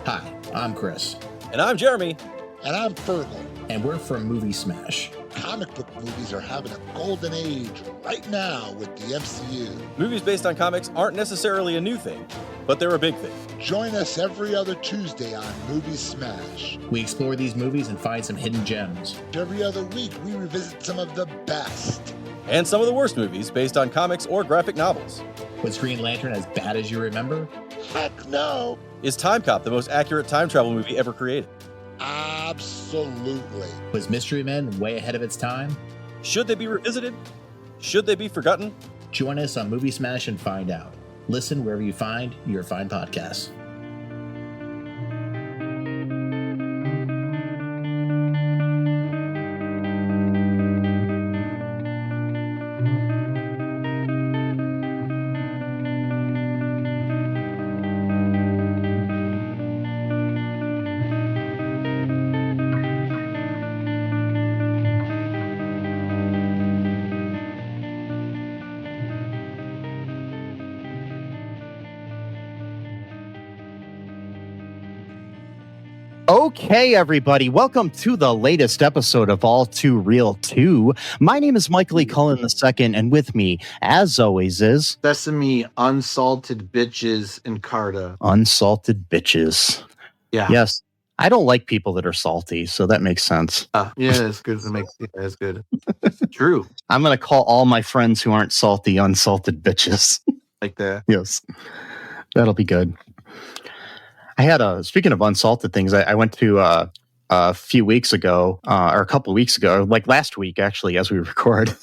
Hi, I'm Chris. And I'm Jeremy. And I'm Fergal. And we're from Movie Smash. Comic book movies are having a golden age right now with the MCU. Movies based on comics aren't necessarily a new thing, but they're a big thing. Join us every other Tuesday on Movie Smash. We explore these movies and find some hidden gems. Every other week, we revisit some of the best. And some of the worst movies based on comics or graphic novels. Was Green Lantern as bad as you remember? Heck no! Is Time Cop the most accurate time travel movie ever created? Absolutely. Was Mystery Men way ahead of its time? Should they be revisited? Should they be forgotten? Join us on Movie Smash and find out. Listen wherever you find your fine podcasts. Okay, everybody, welcome to the latest episode of All2-ReelToo. My name is Michael E. Cullen II, and with me, as always, is... Sesame, unsalted bitches, and Carta. Unsalted bitches. Yeah. Yes. I don't like people that are salty, so that makes sense. Yeah, it's good. It's good. True. I'm going to call all my friends who aren't salty unsalted bitches. Like that. Yes. That'll be good. I had speaking of unsalted things, I went to a few weeks ago, or a couple of weeks ago, like last week, actually, as we record,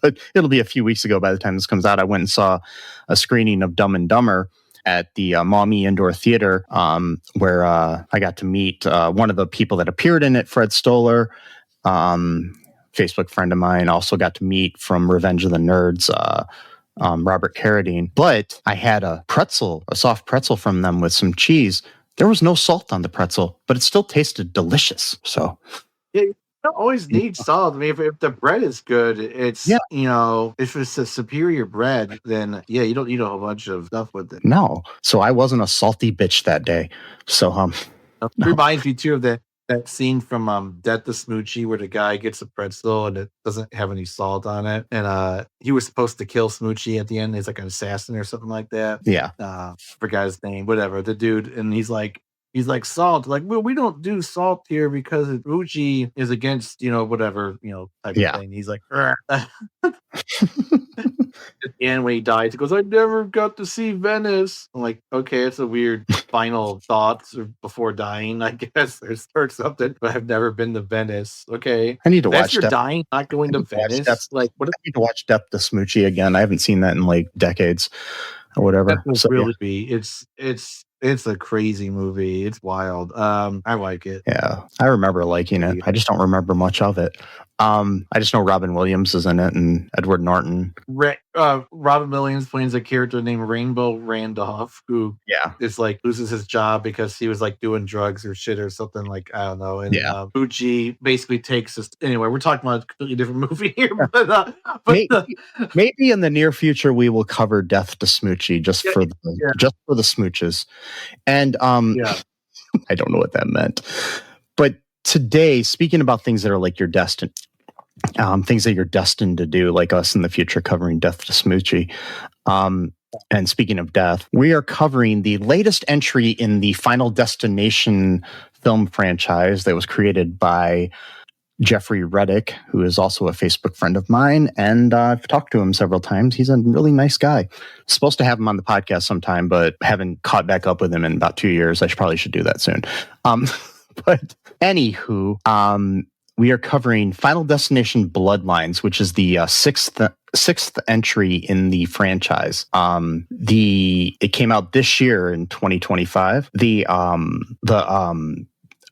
but it'll be a few weeks ago by the time this comes out. I went and saw a screening of Dumb and Dumber at the Maumee Indoor Theater, where I got to meet one of the people that appeared in it, Fred Stoller, Facebook friend of mine. Also got to meet from Revenge of the Nerds, Robert Carradine. But I had a soft pretzel from them with some cheese. There was no salt on the pretzel, but it still tasted delicious. So Yeah, you don't always need salt. I mean, if the bread is good, it's, if it's a superior bread, then you don't need a whole bunch of stuff with it. No. So I wasn't a salty bitch that day. So It reminds me too of that scene from Death to Smoochie where the guy gets a pretzel and it doesn't have any salt on it. And he was supposed to kill Smoochie at the end. He's like an assassin or something like that. Yeah. Forgot his name, whatever. The dude, and he's like salt. Like, well, we don't do salt here because Smoochie is against, whatever, type of thing. He's like, and when he dies, he goes, I never got to see Venice. I'm like, okay, it's a weird final thoughts before dying, I guess, or something. But I've never been to Venice. Okay, I need to watch You're dying, not going to Venice. Like, what? I need to watch Death to Smoochie again. I haven't seen that in like decades or whatever. So, really be. It's a crazy movie. It's wild. I like it. Yeah, I remember liking it. I just don't remember much of it. I just know Robin Williams is in it and Edward Norton. Robin Williams plays a character named Rainbow Randolph, who is like loses his job because he was like doing drugs or shit or something, like, I don't know. And Fuji basically takes us. Anyway, we're talking about a completely different movie here, but maybe in the near future we will cover Death to Smoochie just for the smooches. And I don't know what that meant, but today, speaking about things that are like your destined, things that you're destined to do, like us in the future, covering Death to Smoochie. And speaking of death, we are covering the latest entry in the Final Destination film franchise that was created by Jeffrey Reddick, who is also a Facebook friend of mine, and I've talked to him several times. He's a really nice guy. Supposed to have him on the podcast sometime, but haven't caught back up with him in about 2 years. I probably should do that soon. But anywho, we are covering Final Destination Bloodlines, which is the sixth entry in the franchise. It came out this year in 2025. The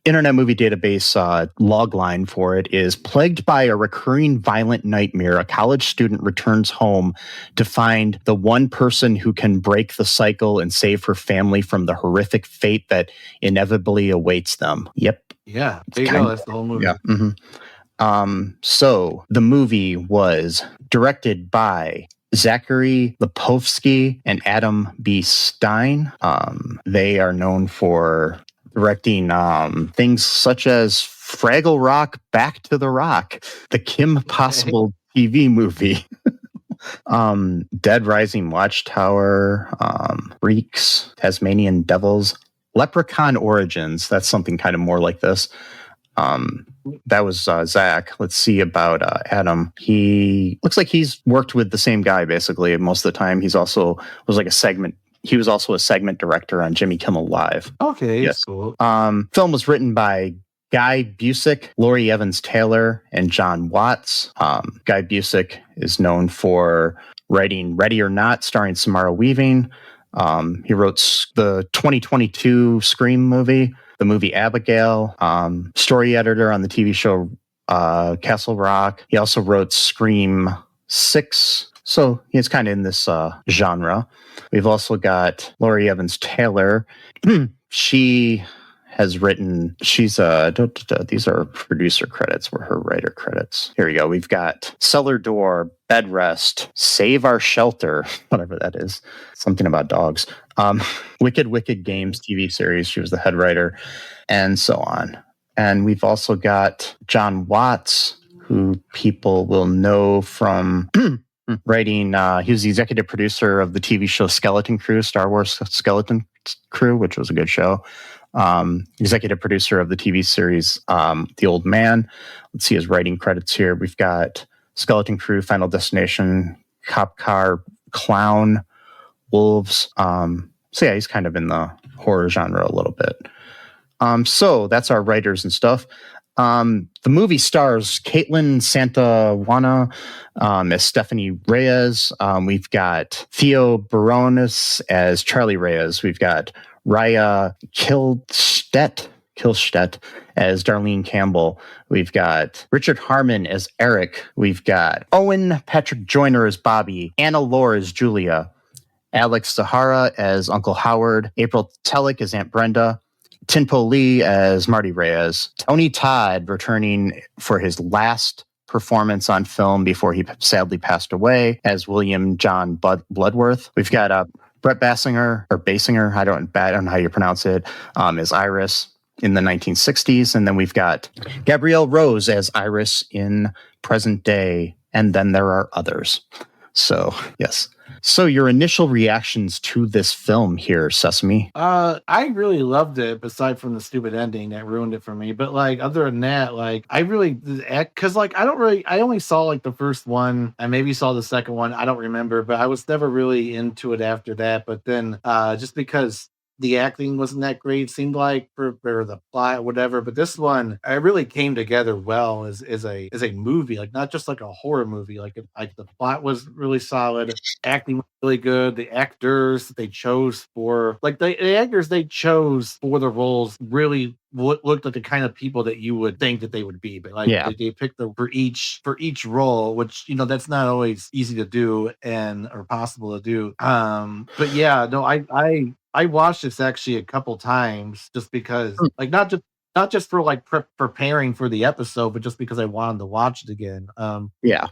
Internet Movie Database log line for it is: plagued by a recurring violent nightmare, a college student returns home to find the one person who can break the cycle and save her family from the horrific fate that inevitably awaits them. Yep. Yeah, there you go. That's the whole movie. Yeah. Mm-hmm. So the movie was directed by Zachary Lipovsky and Adam B. Stein. They are known for directing things such as Fraggle Rock, Back to the Rock, the Kim Possible TV movie. Dead Rising Watchtower, Reeks, Tasmanian Devils, Leprechaun Origins. That's something kind of more like this. That was Zach. Let's see about Adam. He looks like he's worked with the same guy basically most of the time. He was also a segment director on Jimmy Kimmel Live. Okay, yes. Cool. Film was written by Guy Busick, Laurie Evans Taylor, and John Watts. Guy Busick is known for writing Ready or Not, starring Samara Weaving. He wrote the 2022 Scream movie, the movie Abigail, story editor on the TV show Castle Rock. He also wrote Scream 6. So he's kind of in this genre. We've also got Laurie Evans Taylor. She has written, these are producer credits, were her writer credits. Here we go. We've got Cellar Door, Bed Rest, Save Our Shelter, whatever that is, something about dogs. Wicked Games TV series, she was the head writer, and so on. And we've also got John Watts, who people will know from writing, he was the executive producer of the TV show Skeleton Crew, Star Wars Skeleton Crew, which was a good show. Executive producer of the TV series The Old Man. Let's see his writing credits here. We've got Skeleton Crew, Final Destination, Cop Car, Clown, Wolves. So yeah, he's kind of in the horror genre a little bit. So that's our writers and stuff. The movie stars Kaitlyn Santa Juana as Stefani Reyes. We've got Teo Briones as Charlie Reyes. We've got Raya Kilstedt as Darlene Campbell. We've got Richard Harmon as Eric. We've got Owen Patrick Joyner as Bobby. Anna Lore as Julia. Alex Sahara as Uncle Howard. April Tellick as Aunt Brenda. Tinpo Lee as Marty Reyes. Tony Todd returning for his last performance on film before he sadly passed away as William John Bloodworth. We've got Brec Bassinger, I don't know how you pronounce it, as Iris in the 1960s. And then we've got Gabrielle Rose as Iris in present day. And then there are others. So, yes. So your initial reactions to this film here, Sesame? I really loved it, aside from the stupid ending that ruined it for me. But like, other than that, like, I really, because like, I only saw like the first one. I maybe saw the second one. I don't remember, but I was never really into it after that. But then just because the acting wasn't that great, it seemed like, for the plot, whatever. But this one, it really came together well as a movie, like not just like a horror movie. Like the plot was really solid, acting was really good. The actors they chose for, like the actors they chose for the roles really looked like the kind of people that you would think that they would be. But like they picked for each role, which that's not always easy to do or possible to do. But yeah, no, I watched this actually a couple times just because, like, not just for like preparing for the episode, but just because I wanted to watch it again. Yeah,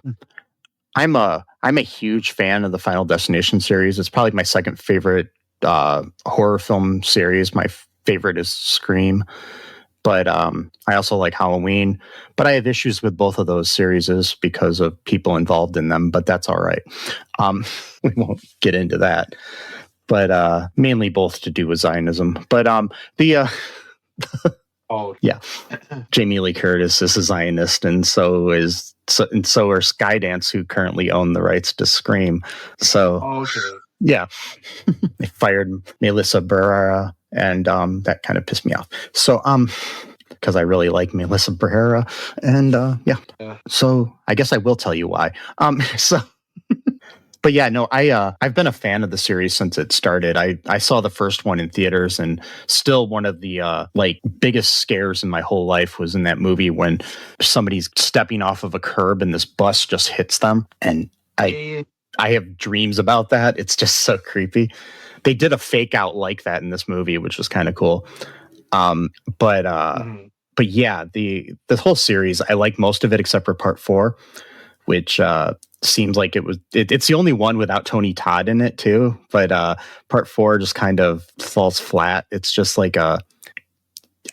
I'm a huge fan of the Final Destination series. It's probably my second favorite horror film series. My favorite is Scream, but I also like Halloween. But I have issues with both of those series because of people involved in them. But that's all right. We won't get into that. But mainly both to do with Zionism. But yeah, Jamie Lee Curtis is a Zionist, and so are Skydance, who currently own the rights to Scream. So yeah, they fired Melissa Barrera, and that kind of pissed me off. So because I really like Melissa Barrera, and yeah. So I guess I will tell you why. But yeah, no, I've been a fan of the series since it started. I saw the first one in theaters, and still one of the biggest scares in my whole life was in that movie when somebody's stepping off of a curb and this bus just hits them. And I have dreams about that. It's just so creepy. They did a fake out like that in this movie, which was kind of cool. But yeah, the whole series, I like most of it except for part 4, which seems like it's the only one without Tony Todd in it too. But part 4 just kind of falls flat. It's just like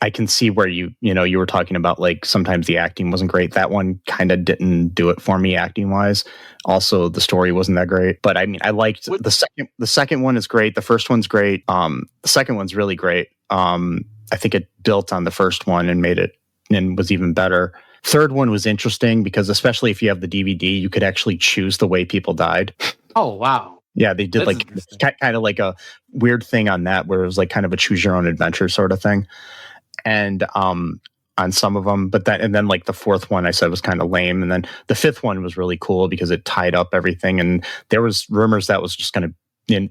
I can see where you were talking about like sometimes the acting wasn't great. That one kind of didn't do it for me acting wise. Also, the story wasn't that great. But I mean, I liked the second. The second one is great. The first one's great. The second one's really great. I think it built on the first one and made it and was even better. Third one was interesting because especially if you have the DVD, you could actually choose the way people died. Oh, wow. Yeah, they did kind of like a weird thing on that where it was like kind of a choose your own adventure sort of thing. And on some of them, but then like the fourth one I said was kind of lame. And then the fifth one was really cool because it tied up everything. And there was rumors that was just going to,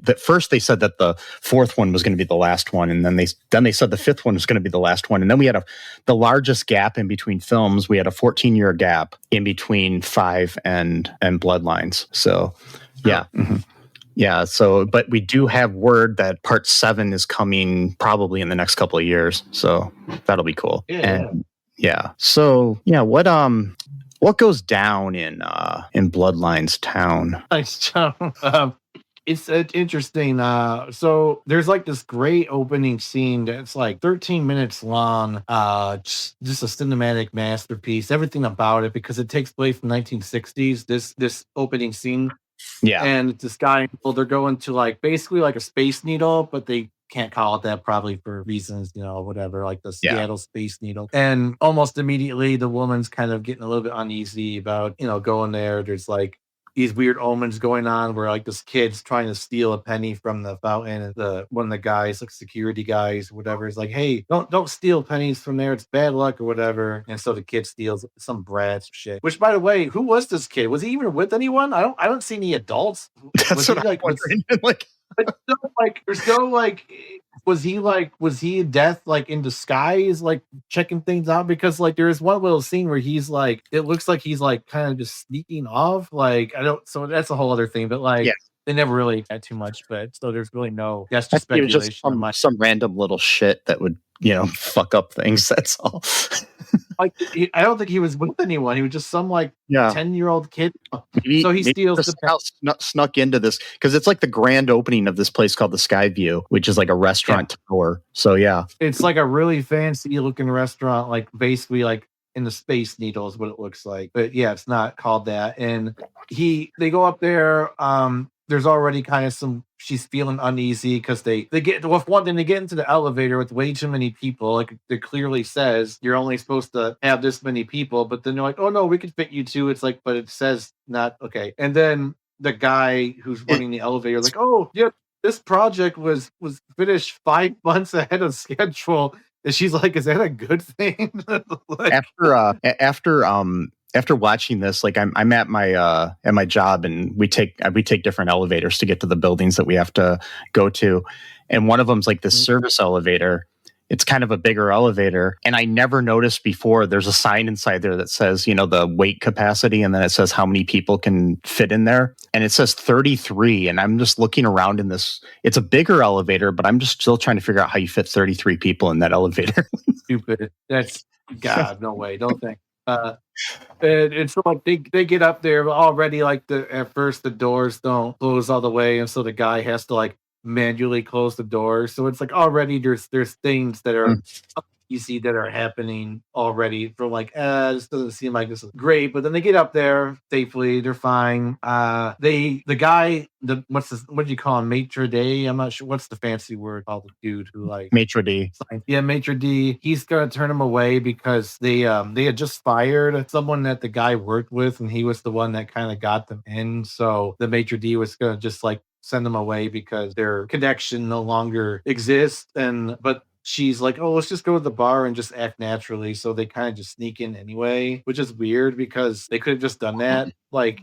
at first they said that the fourth one was going to be the last one, and then they said the fifth one was going to be the last one, and then we had the largest gap in between films. We had a 14-year gap in between 5 and Bloodlines. So, yeah, yeah. So, but we do have word that part 7 is coming probably in the next couple of years. So that'll be cool. Yeah. So yeah, what goes down in Bloodlines Town? Nice town. It's interesting. So there's like this great opening scene that's like 13 minutes long. Just a cinematic masterpiece. Everything about it, because it takes place in the 1960s. This opening scene. Yeah. And this guy, well, they're going to like basically like a Space Needle, but they can't call it that probably for reasons, whatever, like the Seattle Space Needle. And almost immediately the woman's kind of getting a little bit uneasy about, going there. There's like these weird omens going on where like this kid's trying to steal a penny from the fountain, and one of the guys, like security guys, whatever, is like, hey, don't steal pennies from there, it's bad luck or whatever. And so the kid steals some brat's shit. Which, by the way, who was this kid? Was he even with anyone? I don't see any adults. That's what I'm wondering. Was he death like in disguise, like checking things out? Because like there is one little scene where he's like, it looks like he's like kind of just sneaking off. Like so that's a whole other thing. But like they never really got too much. But so there's really no. That's just speculation. Just some random little shit that would fuck up things. That's all. Like I don't think he was with anyone. He was just some 10-year-old kid. So he steals the house, snuck into this because it's like the grand opening of this place called the Skyview, which is like a restaurant tower. So yeah, it's like a really fancy looking restaurant, like basically like in the Space Needle is what it looks like. But yeah, it's not called that. And they go up there. There's already kind of she's feeling uneasy because they get into the elevator with way too many people. Like it clearly says you're only supposed to have this many people, but then they're like, oh no, we could fit you too. It's like, but it says not okay. And then the guy who's running the elevator, like, oh yeah, this project was finished 5 months ahead of schedule. And she's like, is that a good thing? After watching this, like I'm at my job, and we take different elevators to get to the buildings that we have to go to, and one of them's like this service elevator. It's kind of a bigger elevator, and I never noticed before. There's a sign inside there that says, the weight capacity, and then it says how many people can fit in there, and it says 33. And I'm just looking around in this. It's a bigger elevator, but I'm just still trying to figure out how you fit 33 people in that elevator. Stupid. That's God. No way. Don't think. And so like they get up there already, like at first the doors don't close all the way, and so the guy has to like manually close the doors. So it's like already there's things that are easy that are happening already from like this doesn't seem like this is great. But then they get up there safely, they're fine. The guy, what do you call him, maitre d'? I'm not sure what's the fancy word called, the dude who like maitre d'. Yeah, maitre d'. He's gonna turn him away because they had just fired someone that the guy worked with, and he was the one that kind of got them in. So the maitre d' was gonna just like send them away because their connection no longer exists. But she's like, oh, let's just go to the bar and just act naturally. So they kind of just sneak in anyway, which is weird because they could have just done that. Like,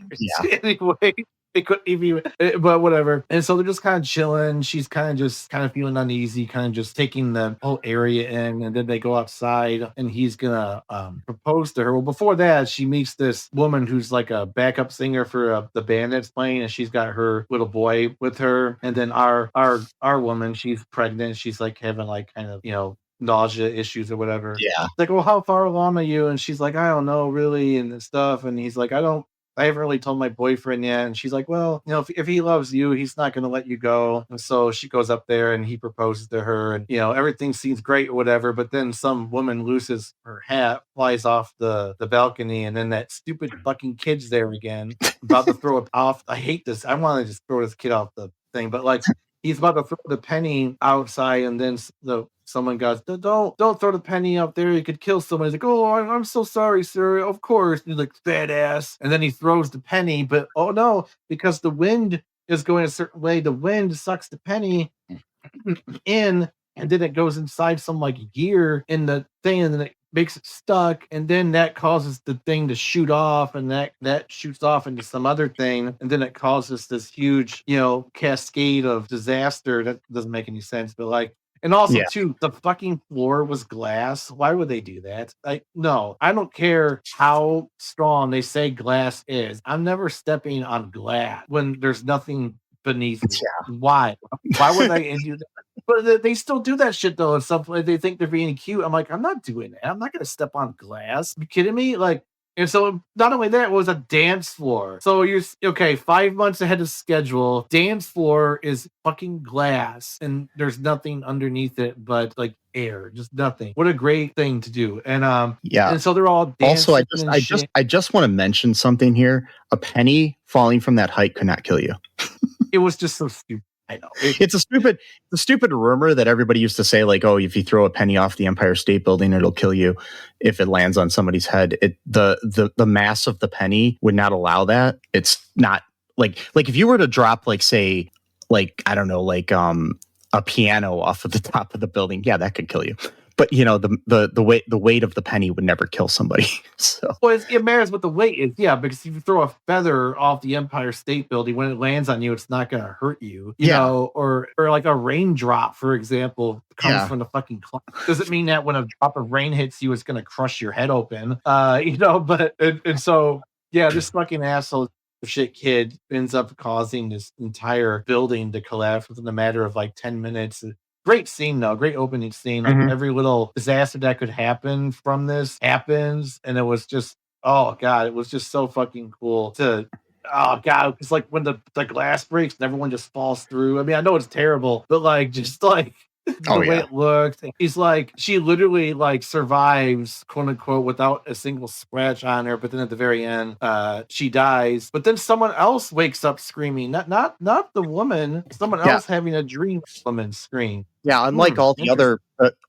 anyway, they couldn't even, but whatever. And so they're just kind of chilling. She's kind of feeling uneasy, kind of just taking the whole area in. And then they go outside, and he's gonna propose to her. Well, before that, she meets this woman who's like a backup singer for the band that's playing, and she's got her little boy with her. And then our woman, she's pregnant. She's like having like kind of nausea issues or whatever. Yeah. Like, well, how far along are you? And she's like, I don't know really, and stuff. And he's like, I don't I haven't really told my boyfriend yet. And she's like, well, if he loves you, he's not going to let you go. And so she goes up there and he proposes to her and, everything seems great or whatever. But then some woman loses her hat, flies off the balcony. And then that stupid fucking kid's there again, about to throw it off. I hate this. I want to just throw this kid off the thing. But like, he's about to throw the penny outside. And then someone goes, don't throw the penny out there. You could kill someone. He's like, oh, I'm so sorry, sir. Of course. And he's like, fat ass. And then he throws the penny, but oh no, because the wind is going a certain way. The wind sucks the penny in, and then it goes inside some like gear in the thing, and then it makes it stuck, and then that causes the thing to shoot off, and that shoots off into some other thing, and then it causes this huge, cascade of disaster. That doesn't make any sense, but like. And also, too, the fucking floor was glass. Why would they do that? No, I don't care how strong they say glass is. I'm never stepping on glass when there's nothing beneath me. Yeah. Why? Why would I do that? But they still do that shit, though. And stuff like they think they're being cute. I'm like, I'm not doing that. I'm not going to step on glass. Are you kidding me? Like, and so not only that, it was a dance floor. So you're 5 months ahead of schedule. Dance floor is fucking glass, and there's nothing underneath it but like air, just nothing. What a great thing to do. And and so they're all dancing. Also, I just want to mention something here. A penny falling from that height could not kill you. It was just so stupid. I know. It's a stupid rumor that everybody used to say, like, oh, if you throw a penny off the Empire State Building, it'll kill you if it lands on somebody's head. The mass of the penny would not allow that. It's not like if you were to drop, like, say, like, I don't know, like a piano off of the top of the building, yeah, that could kill you. But the weight of the penny would never kill somebody. So well, it matters what the weight is, because if you throw a feather off the Empire State Building, when it lands on you, it's not going to hurt you. You know, or like a raindrop, for example, comes from the fucking cloud. Doesn't mean that when a drop of rain hits you, it's going to crush your head open. But and so this fucking asshole shit kid ends up causing this entire building to collapse within a matter of like 10 minutes. Great scene, though. Great opening scene. Like every little disaster that could happen from this happens, and it was just, oh god, it was just so fucking cool to. Oh god, it's like when the glass breaks and everyone just falls through. I mean, I know it's terrible, but like just like the way it looked. He's like, she literally like survives, quote unquote, without a single scratch on her. But then at the very end, she dies. But then someone else wakes up screaming. Not the woman. Someone else having a dream. Woman scream. Yeah, unlike all the other,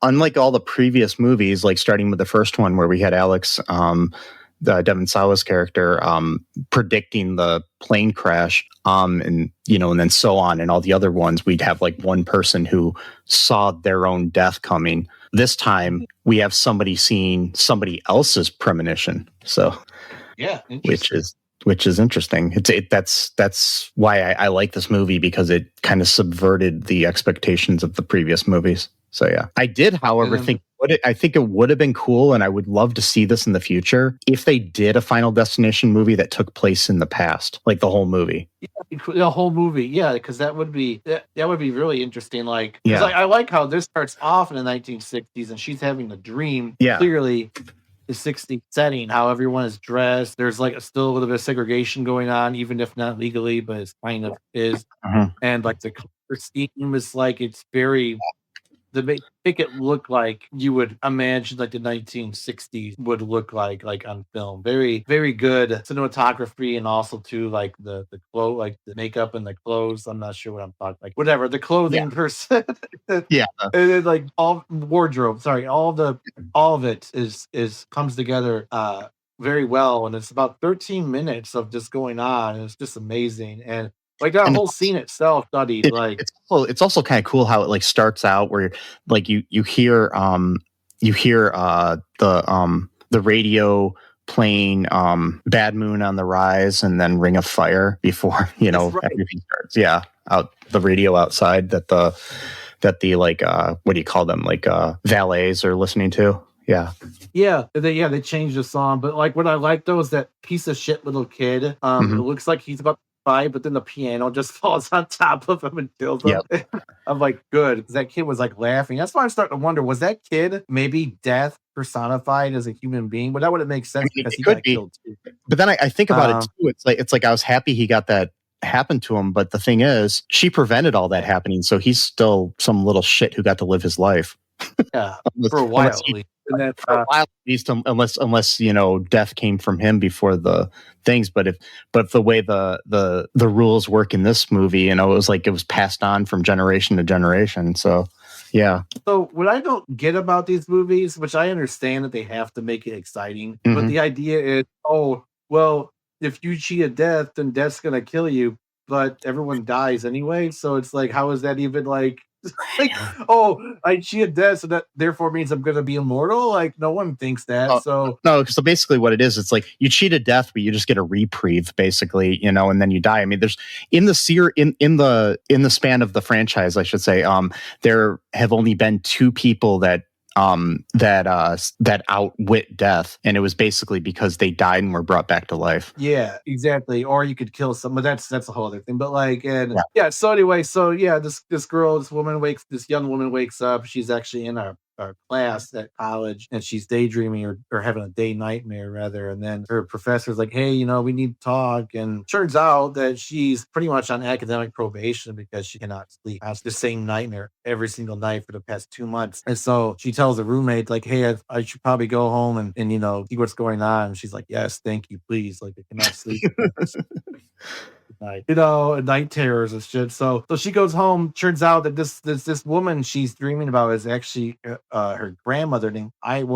unlike all the previous movies, like starting with the first one where we had Alex, Devon Sawa's character, predicting the plane crash, and then so on, and all the other ones, we'd have like one person who saw their own death coming. This time, we have somebody seeing somebody else's premonition. So, which is interesting. That's why I like this movie, because it kind of subverted the expectations of the previous movies. So yeah, I did, however, think it would have been cool, and I would love to see this in the future if they did a Final Destination movie that took place in the past, like the whole movie. The whole movie, because that would be really interesting. Like, I like how this starts off in the 1960s, and she's having a dream. Clearly. The 60s setting, how everyone is dressed. There's like still a little bit of segregation going on, even if not legally, but it's kind of is. And like the color scheme is like, it's very, they make it look like you would imagine like the 1960s would look like on film. Very, very good cinematography, and also too like the clothes, like the makeup and the clothes. I'm not sure what I'm talking, like whatever the clothing person. And then like all wardrobe. Sorry, all of it is comes together very well, and it's about 13 minutes of just going on. And it's just amazing. And like that whole scene itself, studied it's also kind of cool how it like starts out where like you hear the radio playing Bad Moon on the Rise and then Ring of Fire before everything starts. Out the radio outside that the like what do you call them, like valets are listening to. They changed the song, but like what I like though is that piece of shit little kid. It looks like he's about but then the piano just falls on top of him and kills him. I'm like, good, because that kid was like laughing. That's why I'm starting to wonder, was that kid maybe death personified as a human being, but that wouldn't make sense because he got killed too. But then I think about it too. It's like I was happy he got that happen to him, but the thing is, she prevented all that happening, so he's still some little shit who got to live his life. Yeah, for a while. For a while, at least, unless death came from him before the things. But the way the rules work in this movie, it was like it was passed on from generation to generation. So. Yeah. So what I don't get about these movies, which I understand that they have to make it exciting, but the idea is, if you cheat death, then death's gonna kill you, but everyone dies anyway. So it's like, how is that even like I cheated death, so that therefore means I'm gonna be immortal? Like, no one thinks that. So basically what it is, it's like you cheated death, but you just get a reprieve, basically, and then you die. I mean, there's in the span of the franchise, I should say, there have only been 2 people that outwit death, and it was basically because they died and were brought back to life. Yeah, exactly. Or you could kill someone. That's a whole other thing. But so anyway, this young woman wakes up. She's actually in our class at college, and she's daydreaming or having a day nightmare rather. And then her professor's like, hey, we need to talk. And turns out that she's pretty much on academic probation because she cannot sleep. Has the same nightmare every single night for the past 2 months. And so she tells her roommate, like, hey, I should probably go home and see what's going on. And she's like, yes, thank you, please. Like, I cannot sleep. Night terrors and shit. So she goes home. Turns out that this woman she's dreaming about is actually her grandmother named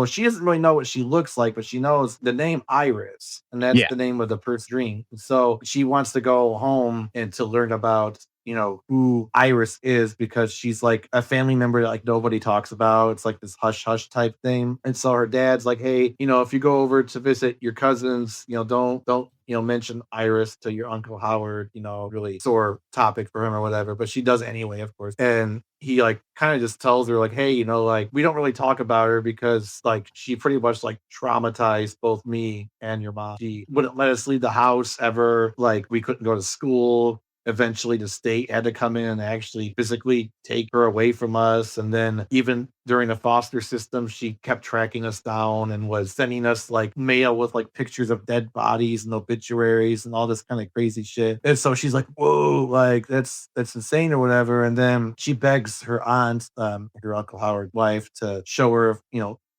she doesn't really know what she looks like, but she knows the name Iris, and that's the name of the first dream. So she wants to go home and to learn about who Iris is, because she's like a family member that like nobody talks about. It's like this hush hush type thing. And so her dad's like, hey, if you go over to visit your cousins, don't mention Iris to your Uncle Howard, really sore topic for him or whatever. But she does anyway, of course. And he like kind of just tells her like, hey, like we don't really talk about her because like she pretty much like traumatized both me and your mom. She wouldn't let us leave the house ever. Like we couldn't go to school. Eventually the state had to come in and actually physically take her away from us. And then even during the foster system, she kept tracking us down and was sending us like mail with like pictures of dead bodies and obituaries and all this kind of crazy shit. And so she's like, whoa, like that's insane or whatever. And then she begs her aunt, her Uncle Howard's wife, to show her,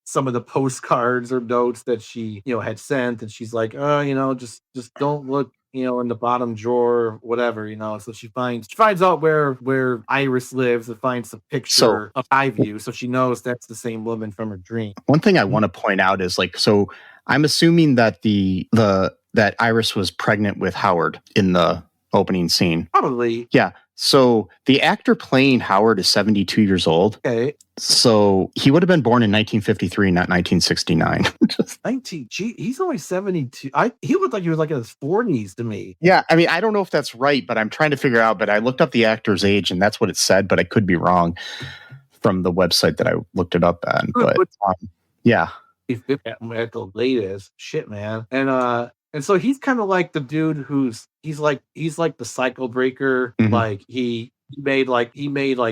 some of the postcards or notes that she, had sent. And she's like, just don't look, in the bottom drawer, whatever, So she finds out where Iris lives and finds a picture of Ivy, so she knows that's the same woman from her dream. One thing I want to point out is so I'm assuming that that Iris was pregnant with Howard in the opening scene. Probably. Yeah. So the actor playing Howard is 72 years old. Okay. So he would have been born in 1953, not 1969. He's only 72. He looked like he was like in his 40s to me. Yeah, I mean, I don't know if that's right, but I'm trying to figure out. But I looked up the actor's age, and that's what it said, but I could be wrong from the website that I looked it up on. But yeah, he's at the latest shit, man, and so he's kind of like the dude he's like the cycle breaker. Mm-hmm. Like he made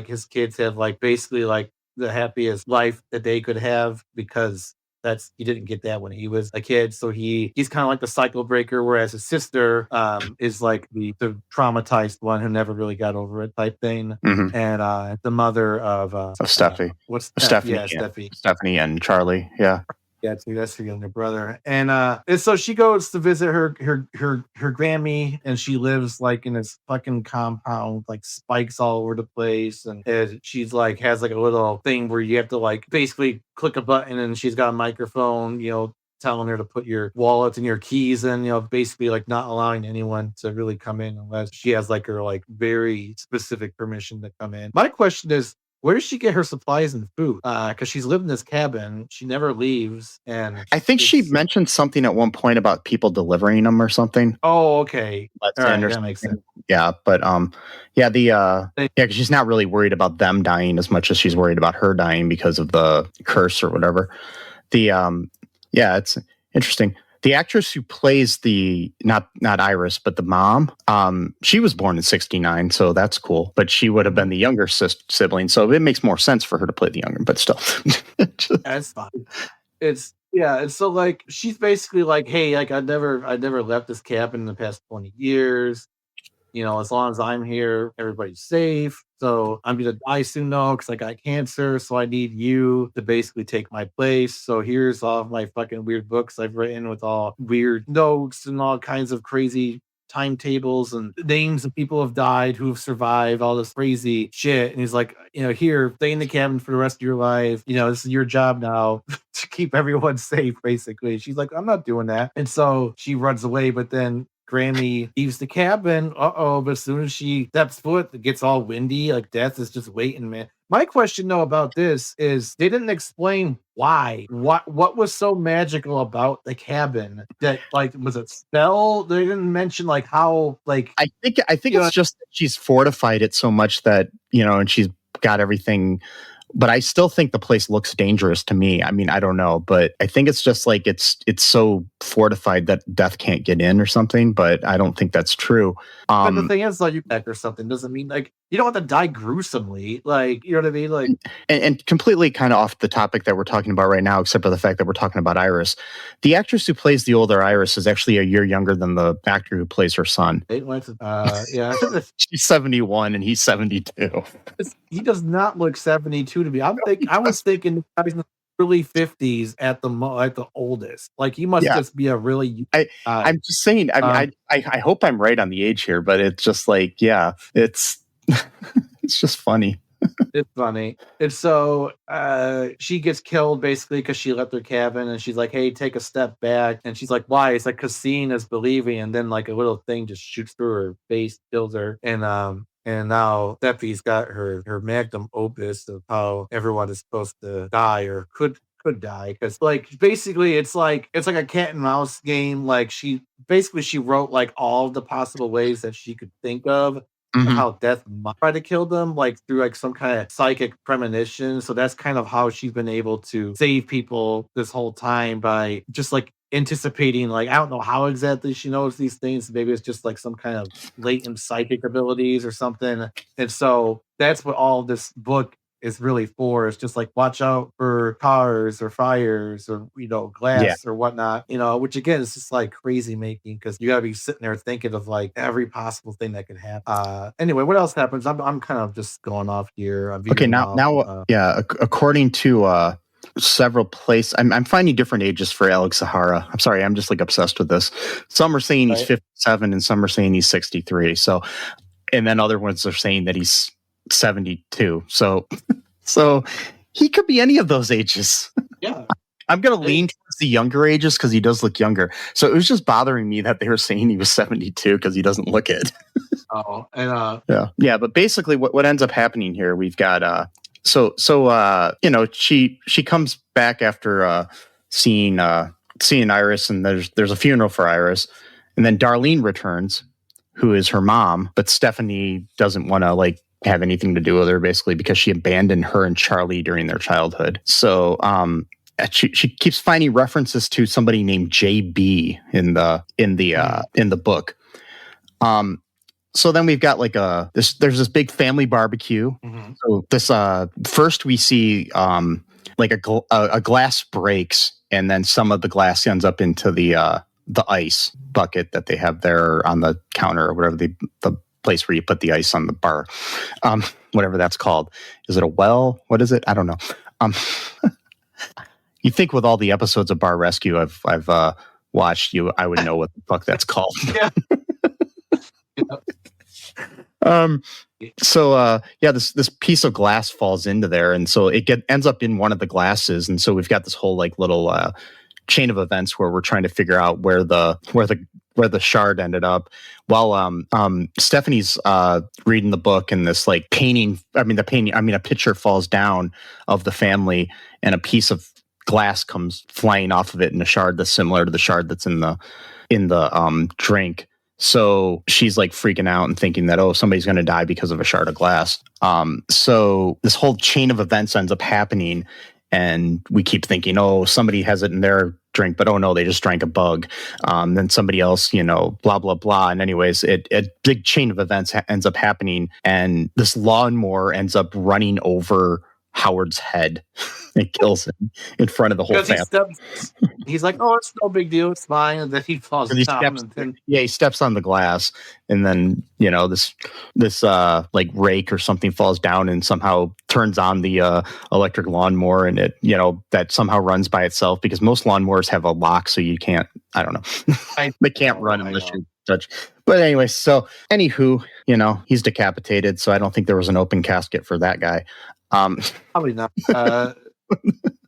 his kids have like basically like the happiest life that they could have, because he didn't get that when he was a kid. So he's kind of like the cycle breaker, whereas his sister is like the traumatized one who never really got over it type thing. Mm-hmm. And the mother of Steffi. What's Stephanie? Yeah, Steffi. Stephanie and Charlie. Yeah. Yeah, that's her younger brother. And so she goes to visit her Grammy, and she lives like in this fucking compound, like spikes all over the place. And she's like, has like a little thing where you have to like basically click a button, and she's got a microphone, telling her to put your wallet and your keys in, basically like not allowing anyone to really come in unless she has like her like very specific permission to come in. My question is, where does she get her supplies and food? Because she's lived in this cabin. She never leaves. And I think she mentioned something at one point about people delivering them or something. Oh, okay. That makes sense. Yeah, but because she's not really worried about them dying as much as she's worried about her dying because of the curse or whatever. It's interesting. The actress who plays not Iris, but the mom, she was born in 1969, so that's cool. But she would have been the younger sibling, so it makes more sense for her to play the younger, but still. That's fine. And so like she's basically like, hey, like I never left this cabin in the past 20 years. As long as I'm here, everybody's safe. So I'm gonna die soon though, because I got cancer. So I need you to basically take my place. So here's all of my fucking weird books I've written with all weird notes and all kinds of crazy timetables and names of people have died who have survived, all this crazy shit. And he's like, here, stay in the cabin for the rest of your life. This is your job now to keep everyone safe, basically. She's like, I'm not doing that. And so she runs away, but then Granny leaves the cabin. But as soon as she steps foot, it gets all windy. Like death is just waiting, man. My question though about this is they didn't explain why. What was so magical about the cabin that like was it spell? They didn't mention like how like I think it's just that she's fortified it so much that and she's got everything. But I still think the place looks dangerous to me. I mean, I don't know, but I think it's just like it's so fortified that death can't get in or something. But I don't think that's true. But the thing is, like, you back or something doesn't mean like you don't have to die gruesomely. Like, you know what I mean? Like, and completely kind of off the topic that we're talking about right now, except for the fact that we're talking about Iris. The actress who plays the older Iris is actually a year younger than the actor who plays her son. Yeah, she's 71 and he's 72. He does not look 72 to me. I was thinking he's in the early 50s at the oldest. Like he must just be a really. I'm just saying. I hope I'm right on the age here, but it's just like it's it's just funny. It's funny. And so she gets killed basically because she left her cabin and she's like, hey, take a step back. And she's like, why? It's like, because seeing is believing. And then like a little thing just shoots through her face, kills her. And now Steffi's got her magnum opus of how everyone is supposed to die or could die. Because like basically it's like a cat and mouse game. Like she wrote like all the possible ways that she could think of. Mm-hmm. How death might try to kill them, like through like some kind of psychic premonition. So that's kind of how she's been able to save people this whole time by just like anticipating. Like I don't know how exactly she knows these things. Maybe it's just like some kind of latent psychic abilities or something. And so that's what all this book is really for. It's just like watch out for cars or fires or glass or whatnot, which again is just like crazy making because you gotta be sitting there thinking of like every possible thing that could happen. Anyway, what else happens? I'm kind of just going off here. According to several places, I'm finding different ages for Alex Zahara. I'm sorry, I'm just like obsessed with this. Some are saying he's 57 and some are saying he's 63. So, and then other ones are saying that he's 72. So he could be any of those ages. Yeah. I'm going to lean towards the younger ages because he does look younger. So it was just bothering me that they were saying he was 72 because he doesn't look it. Oh, and yeah. But basically what ends up happening here, we've got, she comes back after seeing Iris, and there's a funeral for Iris. And then Darlene returns, who is her mom, but Stefani doesn't want to like have anything to do with her basically because she abandoned her and Charlie during their childhood. So she keeps finding references to somebody named JB in the book. So then we've got like there's this big family barbecue. Mm-hmm. So this first we see like a glass breaks and then some of the glass ends up into the ice bucket that they have there on the counter or whatever the place where you put the ice on the bar, whatever that's called. Is it a well? What is it? I don't know. You think with all the episodes of Bar Rescue I've watched, I would know what the fuck that's called. Yeah. This piece of glass falls into there, and so it ends up in one of the glasses, and so we've got this whole like little chain of events where we're trying to figure out where the shard ended up. While Stephanie's reading the book, and this like a picture falls down of the family, and a piece of glass comes flying off of it in a shard that's similar to the shard that's in the drink. So she's like freaking out and thinking that, somebody's going to die because of a shard of glass. So this whole chain of events ends up happening, and we keep thinking, somebody has it in their drink, but no, they just drank a bug. Then somebody else, blah, blah, blah. And anyways, a big chain of events ends up happening, and this lawnmower ends up running over Howard's head and kills him in front of the whole family. He's like, "Oh, it's no big deal, it's fine," and then he falls down. He steps on the glass, and then this like rake or something falls down and somehow turns on the electric lawnmower, and it that somehow runs by itself, because most lawnmowers have a lock, so you can't. I don't know. They can't run unless you touch. But anyway, so anywho, he's decapitated, so I don't think there was an open casket for that guy. Probably not. I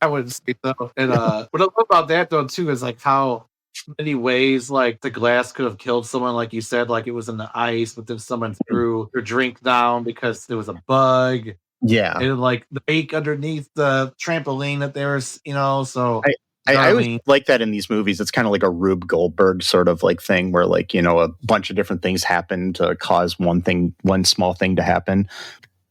wouldn't say so. And what I love about that though too is like how many ways like the glass could have killed someone, like you said, like it was in the ice, but then someone threw their drink down because there was a bug. Yeah, and like the ache underneath the trampoline that there's, so. I always like that in these movies. It's kind of like a Rube Goldberg sort of like thing where like, a bunch of different things happen to cause one small thing to happen.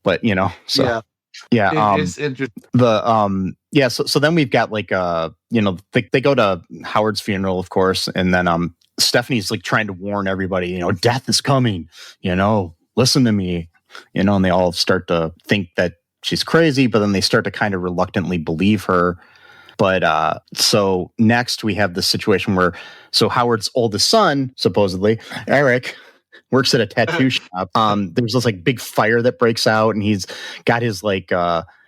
But, so yeah. It's interesting. So then we've got like, they go to Howard's funeral, of course. And then Stephanie's like trying to warn everybody, death is coming, listen to me, and they all start to think that she's crazy, but then they start to kind of reluctantly believe her. But so next we have the situation where Howard's oldest son, supposedly Eric, works at a tattoo shop. There's this like big fire that breaks out, and he's got his like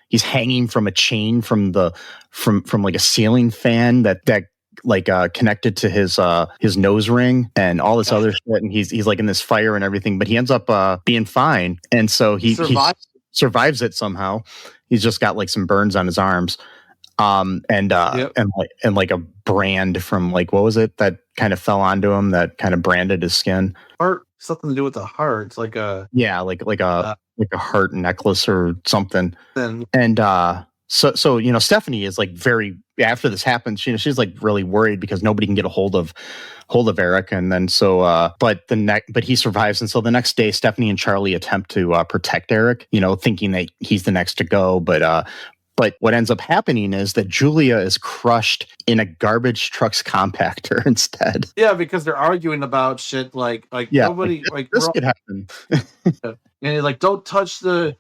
he's hanging from a chain from like a ceiling fan that like connected to his nose ring and all this other shit, and he's like in this fire and everything, but he ends up being fine, and so he survives it somehow. He's just got like some burns on his arms. And like a brand from like, what was it that kind of fell onto him that kind of branded his skin? Heart, something to do with the heart. It's like a like a heart necklace or something. And so Stephanie is like very, after this happens, she's like really worried because nobody can get a hold of Eric, and then but he survives, and so the next day Stephanie and Charlie attempt to protect Eric, thinking that he's the next to go, But what ends up happening is that Julia is crushed in a garbage truck's compactor instead. Yeah, because they're arguing about shit like nobody like this could happen. And he's like, don't touch the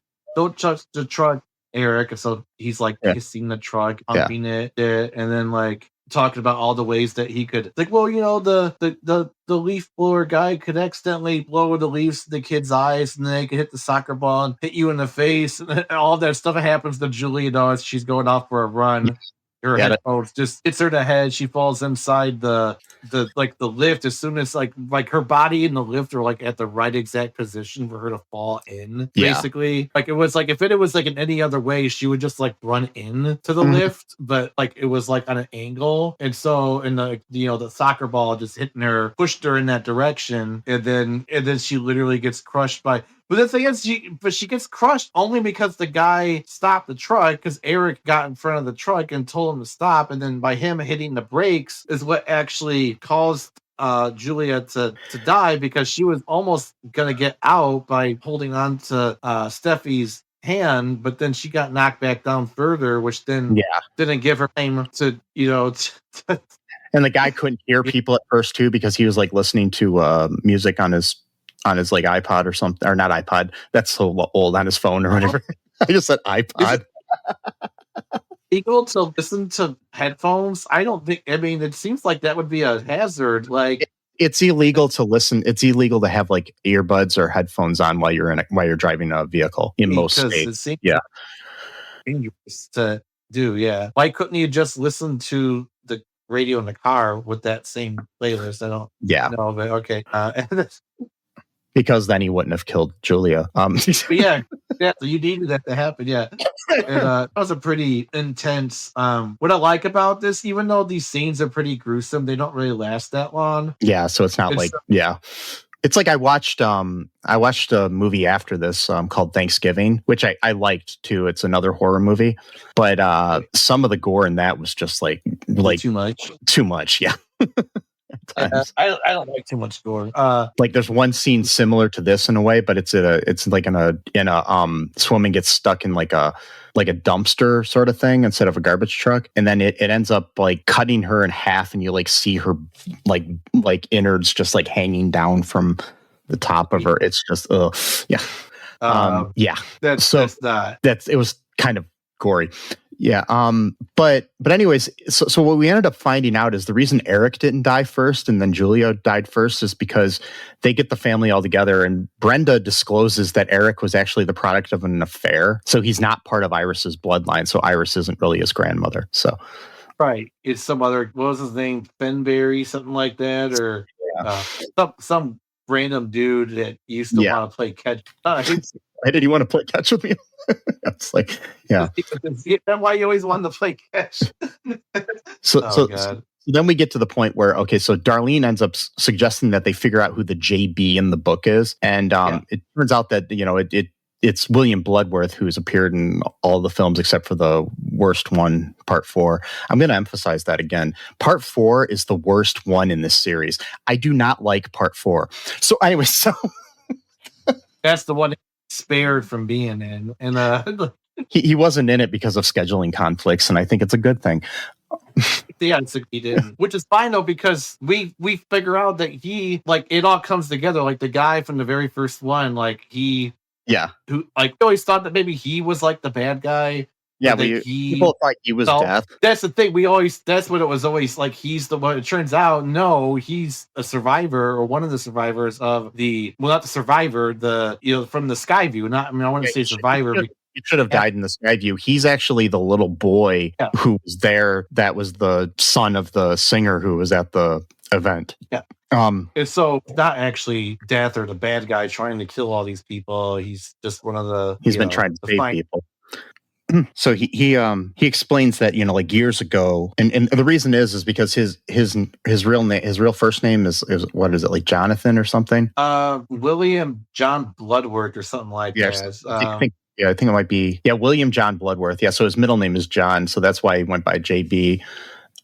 truck, Eric. And so he's like kissing the truck, pumping it, and then like talking about all the ways that he could, like, well, the leaf blower guy could accidentally blow the leaves in the kid's eyes, and then they could hit the soccer ball and hit you in the face, and all that stuff happens to Julia as she's going off for a run. Her headphones just hits her in the head. She falls inside the lift as soon as like her body and the lift are like at the right exact position for her to fall in. Basically, like it was like if it was like in any other way, she would just like run in to the lift, but like it was like on an angle, and so the soccer ball just hitting her pushed her in that direction, and then she literally gets crushed by. But the thing is, she gets crushed only because the guy stopped the truck, because Eric got in front of the truck and told him to stop, and then by him hitting the brakes is what actually caused Julia to die, because she was almost gonna get out by holding on to Steffi's hand, but then she got knocked back down further, which then didn't give her time to And the guy couldn't hear people at first too, because he was like listening to music on his like iPod or something, or not iPod. That's so old, on his phone or whatever. I just said iPod. Illegal to listen to headphones? I don't think. I mean, it seems like that would be a hazard. Like it's illegal to listen. It's illegal to have like earbuds or headphones on while you're driving a vehicle in most states. Dangerous to do. Yeah. Why couldn't you just listen to the radio in the car with that same playlist? I don't. know, but okay. Because then he wouldn't have killed Julia. So you needed that to happen. Yeah. And that was a pretty intense. What I like about this, even though these scenes are pretty gruesome, they don't really last that long. Yeah. So it's not It's like I watched a movie after this called Thanksgiving, which I liked too. It's another horror movie, but some of the gore in that was just like too much. Yeah. I don't like too much gore. Like there's one scene similar to this in a way, but it's like in a woman gets stuck in like a dumpster sort of thing instead of a garbage truck, and then it ends up like cutting her in half, and you like see her like innards just like hanging down from the top of her. It's just it was kind of gory. Yeah. But anyways, so what we ended up finding out is the reason Eric didn't die first and then Julia died first is because they get the family all together and Brenda discloses that Eric was actually the product of an affair. So he's not part of Iris's bloodline. So Iris isn't really his grandmother. So. Right. It's some other, what was his name? Fenberry, something like that, or some random dude that used to want to play catch. Why did you want to play catch with me? It's like, yeah. That's why you always wanted to play catch. So then we get to the point where, okay, so Darlene ends up suggesting that they figure out who the JB in the book is. And it turns out that, it's William Bloodworth who's appeared in all the films except for the worst one, Part 4. I'm going to emphasize that again. Part 4 is the worst one in this series. I do not like Part 4. So anyway, that's the one spared from being in. And he wasn't in it because of scheduling conflicts, and I think it's a good thing. Yeah, he didn't, which is fine though, because we figure out that he, like, it all comes together. Like the guy from the very first one, like who, like, always thought that maybe he was like the bad guy. Yeah, people thought he was death. That's the thing. That's what it was always like. He's the one. It turns out, no, he's a survivor or one of the survivors of not the survivor, from the Skyview. I want to say survivor. He should have died in the Skyview. He's actually the little boy who was there. That was the son of the singer who was at the event. Yeah. And so not actually death or the bad guy trying to kill all these people. He's just one of the. He's been trying to save people. So he explains that, like years ago, and the reason is because his real first name is what is it, like Jonathan or something? William John Bloodworth or something like that. I think it might be William John Bloodworth. Yeah, so his middle name is John, so that's why he went by JB.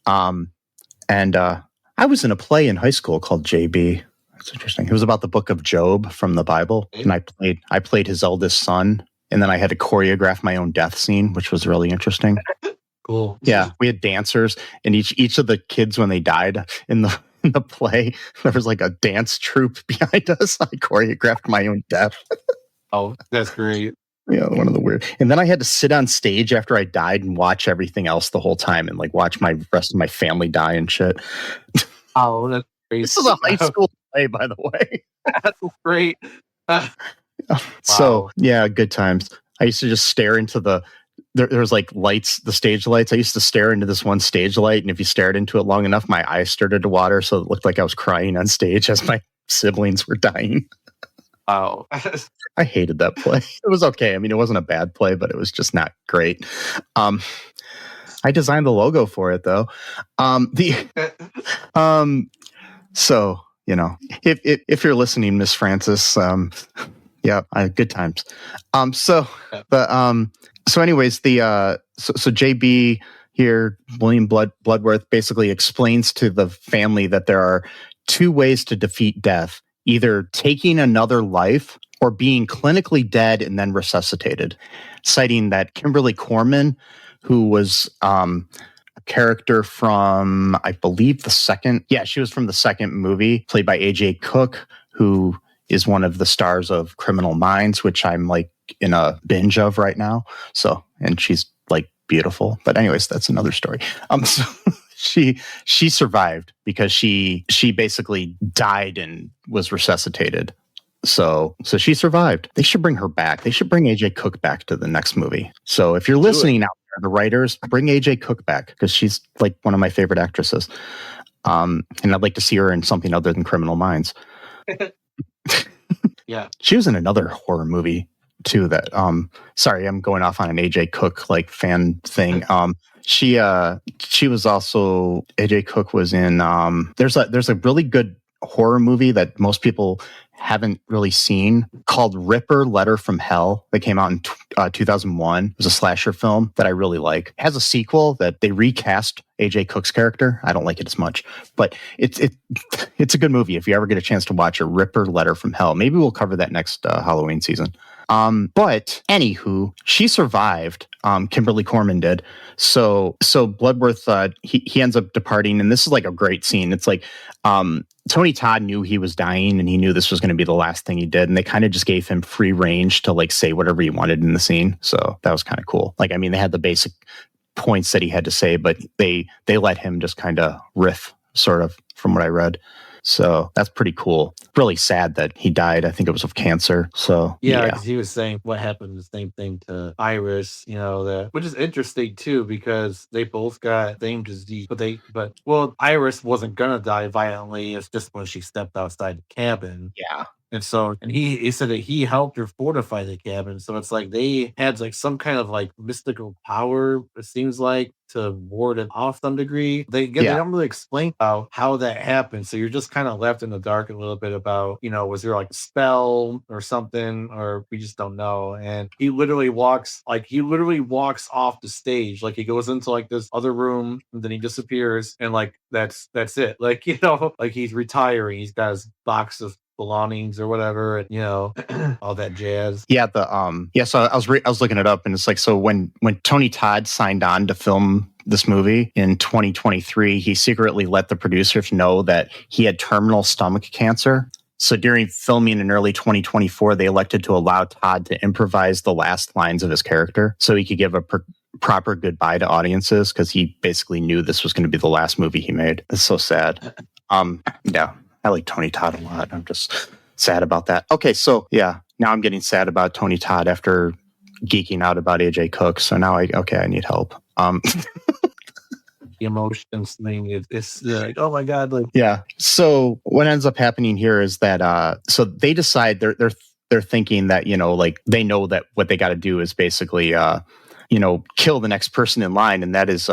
And I was in a play in high school called JB. That's interesting. It was about the book of Job from the Bible, and I played his eldest son. And then I had to choreograph my own death scene, which was really interesting. Cool. Yeah, we had dancers, and each of the kids, when they died in the play, there was like a dance troupe behind us. I choreographed my own death. Oh, that's great. Yeah, one of the weird. And then I had to sit on stage after I died and watch everything else the whole time, and like watch my rest of my family die and shit. Oh, that's great. This is a high school play, by the way. That's great. So yeah, good times. I used to just stare into there was like lights, the stage lights. I used to stare into this one stage light, and if you stared into it long enough, my eyes started to water, so it looked like I was crying on stage as my siblings were dying. Oh, I hated that play. It was okay. I mean, it wasn't a bad play, but it was just not great. I designed the logo for it though. So if you're listening, Miss Francis, yeah, good times. So anyways, so JB here, William Bloodworth, basically explains to the family that there are two ways to defeat death: either taking another life or being clinically dead and then resuscitated. Citing that Kimberly Corman, who was a character from, I believe, she was from the second movie, played by AJ Cook, who is one of the stars of Criminal Minds, which I'm like in a binge of right now. So, and she's like beautiful. But anyways, that's another story. So she survived because she basically died and was resuscitated. So she survived. They should bring her back. They should bring AJ Cook back to the next movie. So if you're listening out there, the writers, bring AJ Cook back, because she's like one of my favorite actresses. And I'd like to see her in something other than Criminal Minds. Yeah, she was in another horror movie too. That sorry, I'm going off on an AJ Cook like fan thing. She was also, AJ Cook was in. There's a really good horror movie that most people haven't really seen called Ripper Letter from Hell that came out in 2001. It was a slasher film that I really like. It has a sequel that they recast AJ Cook's character. I don't like it as much, but it's a good movie if you ever get a chance to watch it. Ripper Letter from Hell. Maybe we'll cover that next Halloween season. But anywho, she survived. Kimberly Corman did. So Bloodworth, he ends up departing, and this is like a great scene. It's like Tony Todd knew he was dying, and he knew this was going to be the last thing he did, and they kind of just gave him free range to like say whatever he wanted in the scene. So that was kind of cool. Like, I mean, they had the basic points that he had to say, but they let him just kind of riff, sort of, from what I read. So that's pretty cool. Really sad that he died. I think it was of cancer. So yeah, because he was saying what happened, the same thing to Iris, which is interesting too, because they both got the same disease, but Iris wasn't gonna die violently. It's just when she stepped outside the cabin. Yeah. And he said that he helped her fortify the cabin. So it's like they had like some kind of like mystical power, it seems like, to ward it off some degree. They don't really explain how that happened. So you're just kind of left in the dark a little bit about, was there like a spell or something, or we just don't know. And he literally walks off the stage. Like he goes into like this other room and then he disappears, and like that's it. Like, like he's retiring. He's got his box of belongings or whatever, and all that jazz. Yeah, so I was looking it up, and it's like, so when Tony Todd signed on to film this movie in 2023, he secretly let the producers know that he had terminal stomach cancer. So during filming in early 2024, they elected to allow Todd to improvise the last lines of his character so he could give a proper goodbye to audiences, because he basically knew this was going to be the last movie he made. It's so sad. Yeah. I like Tony Todd a lot. I'm just sad about that. Okay, so yeah, now I'm getting sad about Tony Todd after geeking out about AJ Cook. So now I need help. The emotions thing is like, oh my God. Like, yeah. So what ends up happening here is that so they decide they're thinking that, like they know that what they got to do is basically kill the next person in line, and that is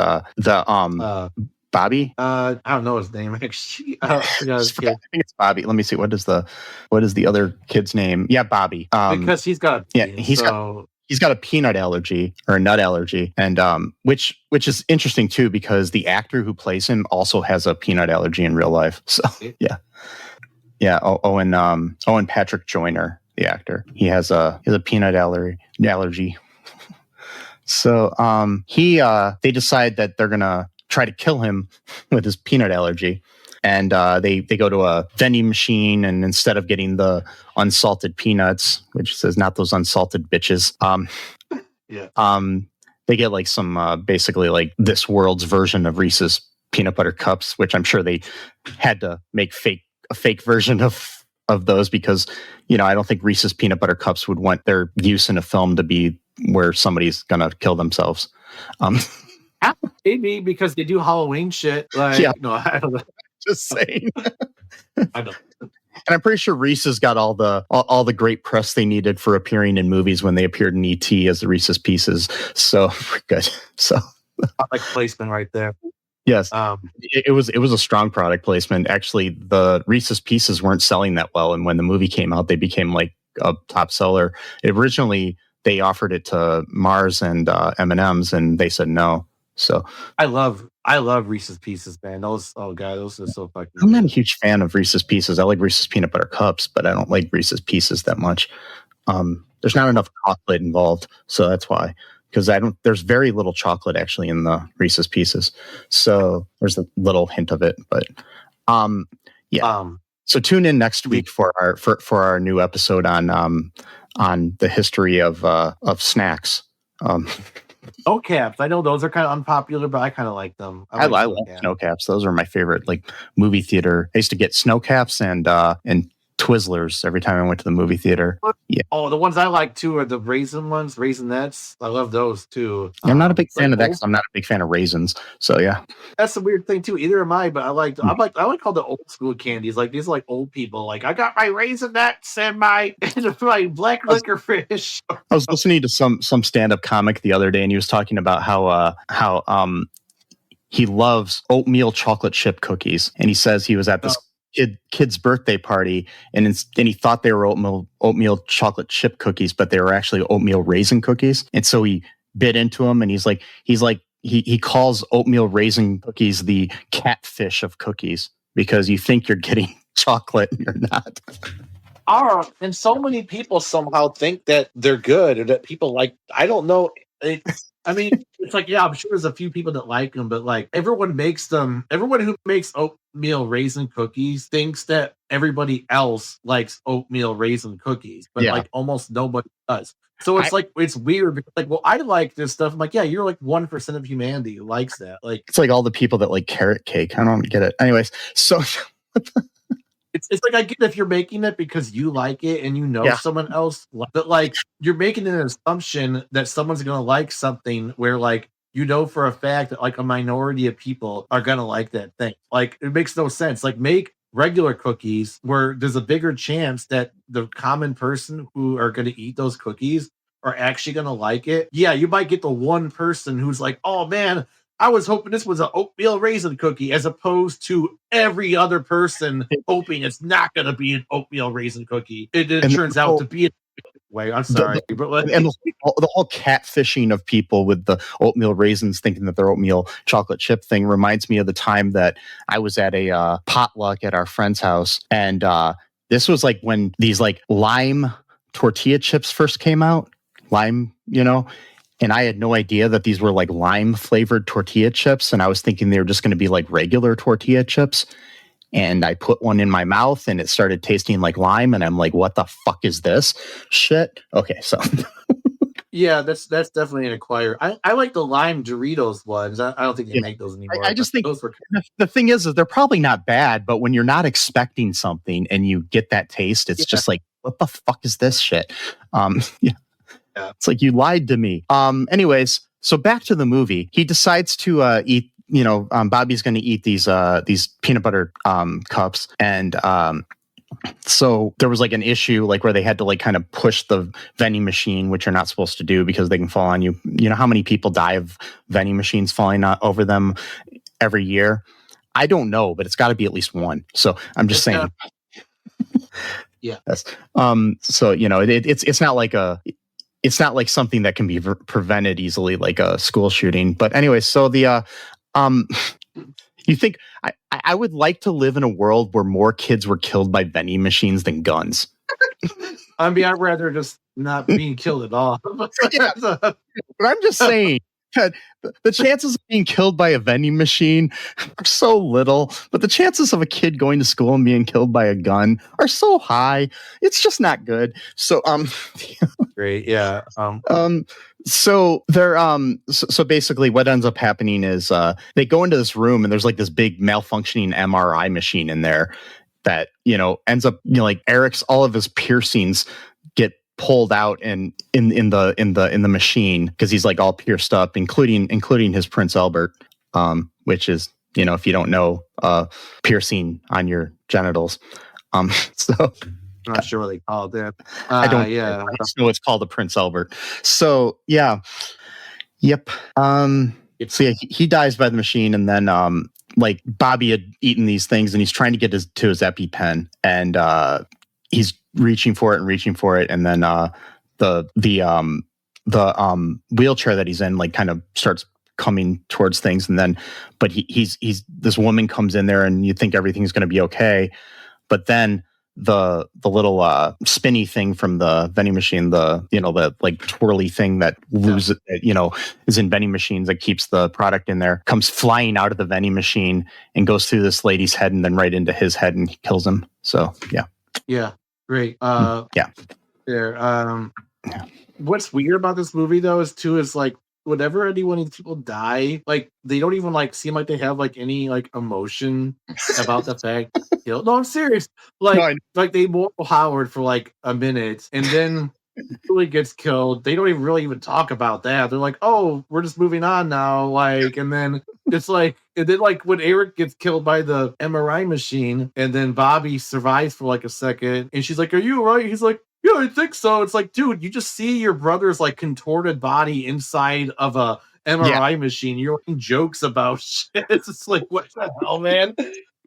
Bobby? I don't know his name actually. I think it's Bobby. Let me see. What is the other kid's name? Yeah, Bobby. Because he's got he's got a peanut allergy or a nut allergy, and which is interesting too, because the actor who plays him also has a peanut allergy in real life. So yeah. Owen Patrick Joyner, the actor, he has a peanut allergy. So they decide that they're gonna try to kill him with his peanut allergy. And they go to a vending machine, and instead of getting the unsalted peanuts, which says not those unsalted bitches, they get like some basically like this world's version of Reese's peanut butter cups, which I'm sure they had to make a fake version of those, because I don't think Reese's peanut butter cups would want their use in a film to be where somebody's gonna kill themselves. Maybe because they do Halloween shit. Like, I don't know. Just saying. I don't. And I'm pretty sure Reese's got all the great press they needed for appearing in movies when they appeared in E.T. as the Reese's Pieces. So we're good. So like placement right there. Yes, it was a strong product placement. Actually, the Reese's Pieces weren't selling that well, and when the movie came out, they became like a top seller. Originally, they offered it to Mars and M&M's, and they said no. So I love Reese's Pieces, man. Those are so fucking I'm not a huge fan of Reese's Pieces. I like Reese's peanut butter cups, but I don't like Reese's Pieces that much. There's not enough chocolate involved, so that's why. Because there's very little chocolate actually in the Reese's Pieces. So there's a little hint of it, but so tune in next week for our new episode on the history of snacks. Snow caps. I know those are kind of unpopular, but I kind of like them. I love snow caps. Those are my favorite. Like movie theater, I used to get snow caps and Twizzlers every time I went to the movie theater. Yeah. Oh, the ones I like too are the raisin ones, Raisinets. I love those too. I'm not a big fan of that because I'm not a big fan of raisins. So yeah, that's a weird thing too. Either am I, but I like all the old school candies. Like these are like old people. Like I got my Raisinets and my black licorice. I was listening to some stand-up comic the other day, and he was talking about how he loves oatmeal chocolate chip cookies, and he says he was at this kid's birthday party, and he thought they were oatmeal chocolate chip cookies, but they were actually oatmeal raisin cookies. And so he bit into them, and he calls oatmeal raisin cookies the catfish of cookies, because you think you're getting chocolate and you're not. are, and so many people somehow think that they're good or that people like. I don't know. I mean, it's like, yeah, I'm sure there's a few people that like them, but like everyone makes them. Everyone who makes oatmeal raisin cookies thinks that everybody else likes oatmeal raisin cookies, but like almost nobody does. So it's it's weird because like, well, I like this stuff. I'm like, yeah, you're like 1% of humanity who likes that. Like, it's like all the people that like carrot cake. I don't get it. Anyways, so it's like I get if you're making it because you like it and you know someone else, but like you're making an assumption that someone's gonna like something where like you know for a fact that like a minority of people are gonna like that thing. Like it makes no sense. Like make regular cookies where there's a bigger chance that the common person who are going to eat those cookies are actually going to like it. Yeah, you might get the one person who's like, oh man, I was hoping this was an oatmeal raisin cookie, as opposed to every other person hoping it's not going to be an oatmeal raisin cookie. It turns out to be a way. I'm sorry, but like, and the whole catfishing of people with the oatmeal raisins thinking that they're oatmeal chocolate chip thing reminds me of the time that I was at a potluck at our friend's house, and this was like when these like lime tortilla chips first came out, lime, you know, and I had no idea that these were like lime flavored tortilla chips, and I was thinking they were just going to be like regular tortilla chips. And I put one in my mouth and it started tasting like lime. And I'm like, what the fuck is this shit? Okay, so. Yeah, that's definitely an acquired. I like the lime Doritos ones. I don't think they make those anymore. I just think those were... the thing is they're probably not bad, but when you're not expecting something and you get that taste, it's just like, what the fuck is this shit? It's like, you lied to me. Anyways, so back to the movie. He decides to eat. You know, Bobby's going to eat these peanut butter cups, and so there was like an issue, like where they had to like kind of push the vending machine, which you're not supposed to do because they can fall on you. You know how many people die of vending machines falling over them every year? I don't know, but it's got to be at least one. So I'm just saying. Yeah. Yes. So you know, it's not like it's not like something that can be prevented easily, like a school shooting. But anyway, so the you think I would like to live in a world where more kids were killed by vending machines than guns. I mean, I'd rather just not being killed at all. But I'm just saying that the chances of being killed by a vending machine are so little, but the chances of a kid going to school and being killed by a gun are so high. It's just not good. So great, yeah. So they're so basically what ends up happening is they go into this room and there's like this big malfunctioning MRI machine in there that, you know, ends up, you know, like Eric's all of his piercings get pulled out and in the machine because he's like all pierced up, including his Prince Albert, which is, you know, if you don't know, piercing on your genitals. So I'm not sure what they call it that. I don't know it's called the Prince Albert. So yeah. Yep. So yeah, he dies by the machine, and then like Bobby had eaten these things and he's trying to get to his EpiPen, and he's reaching for it, and then the wheelchair that he's in like kind of starts coming towards things, and then but he's this woman comes in there and you think everything's going to be okay, but then the little spinny thing from the vending machine, the, you know, the like twirly thing that loses, you know, is in vending machines that keeps the product in there, comes flying out of the vending machine and goes through this lady's head and then right into his head and kills him. So yeah, great. What's weird about this movie though is like whenever any one of these people die, like they don't even like seem like they have like any like emotion about the fact. No, I'm serious. Like they moral Howard for like a minute, and then Julie gets killed. They don't even really talk about that. They're like, "Oh, we're just moving on now." Like, and then it's like, and then like when Eric gets killed by the MRI machine, and then Bobby survives for like a second, and she's like, "Are you all right?" He's like, "Yeah, I think so." It's like, dude, you just see your brother's like contorted body inside of a MRI machine. You're making jokes about shit. It's just like, what the hell, man?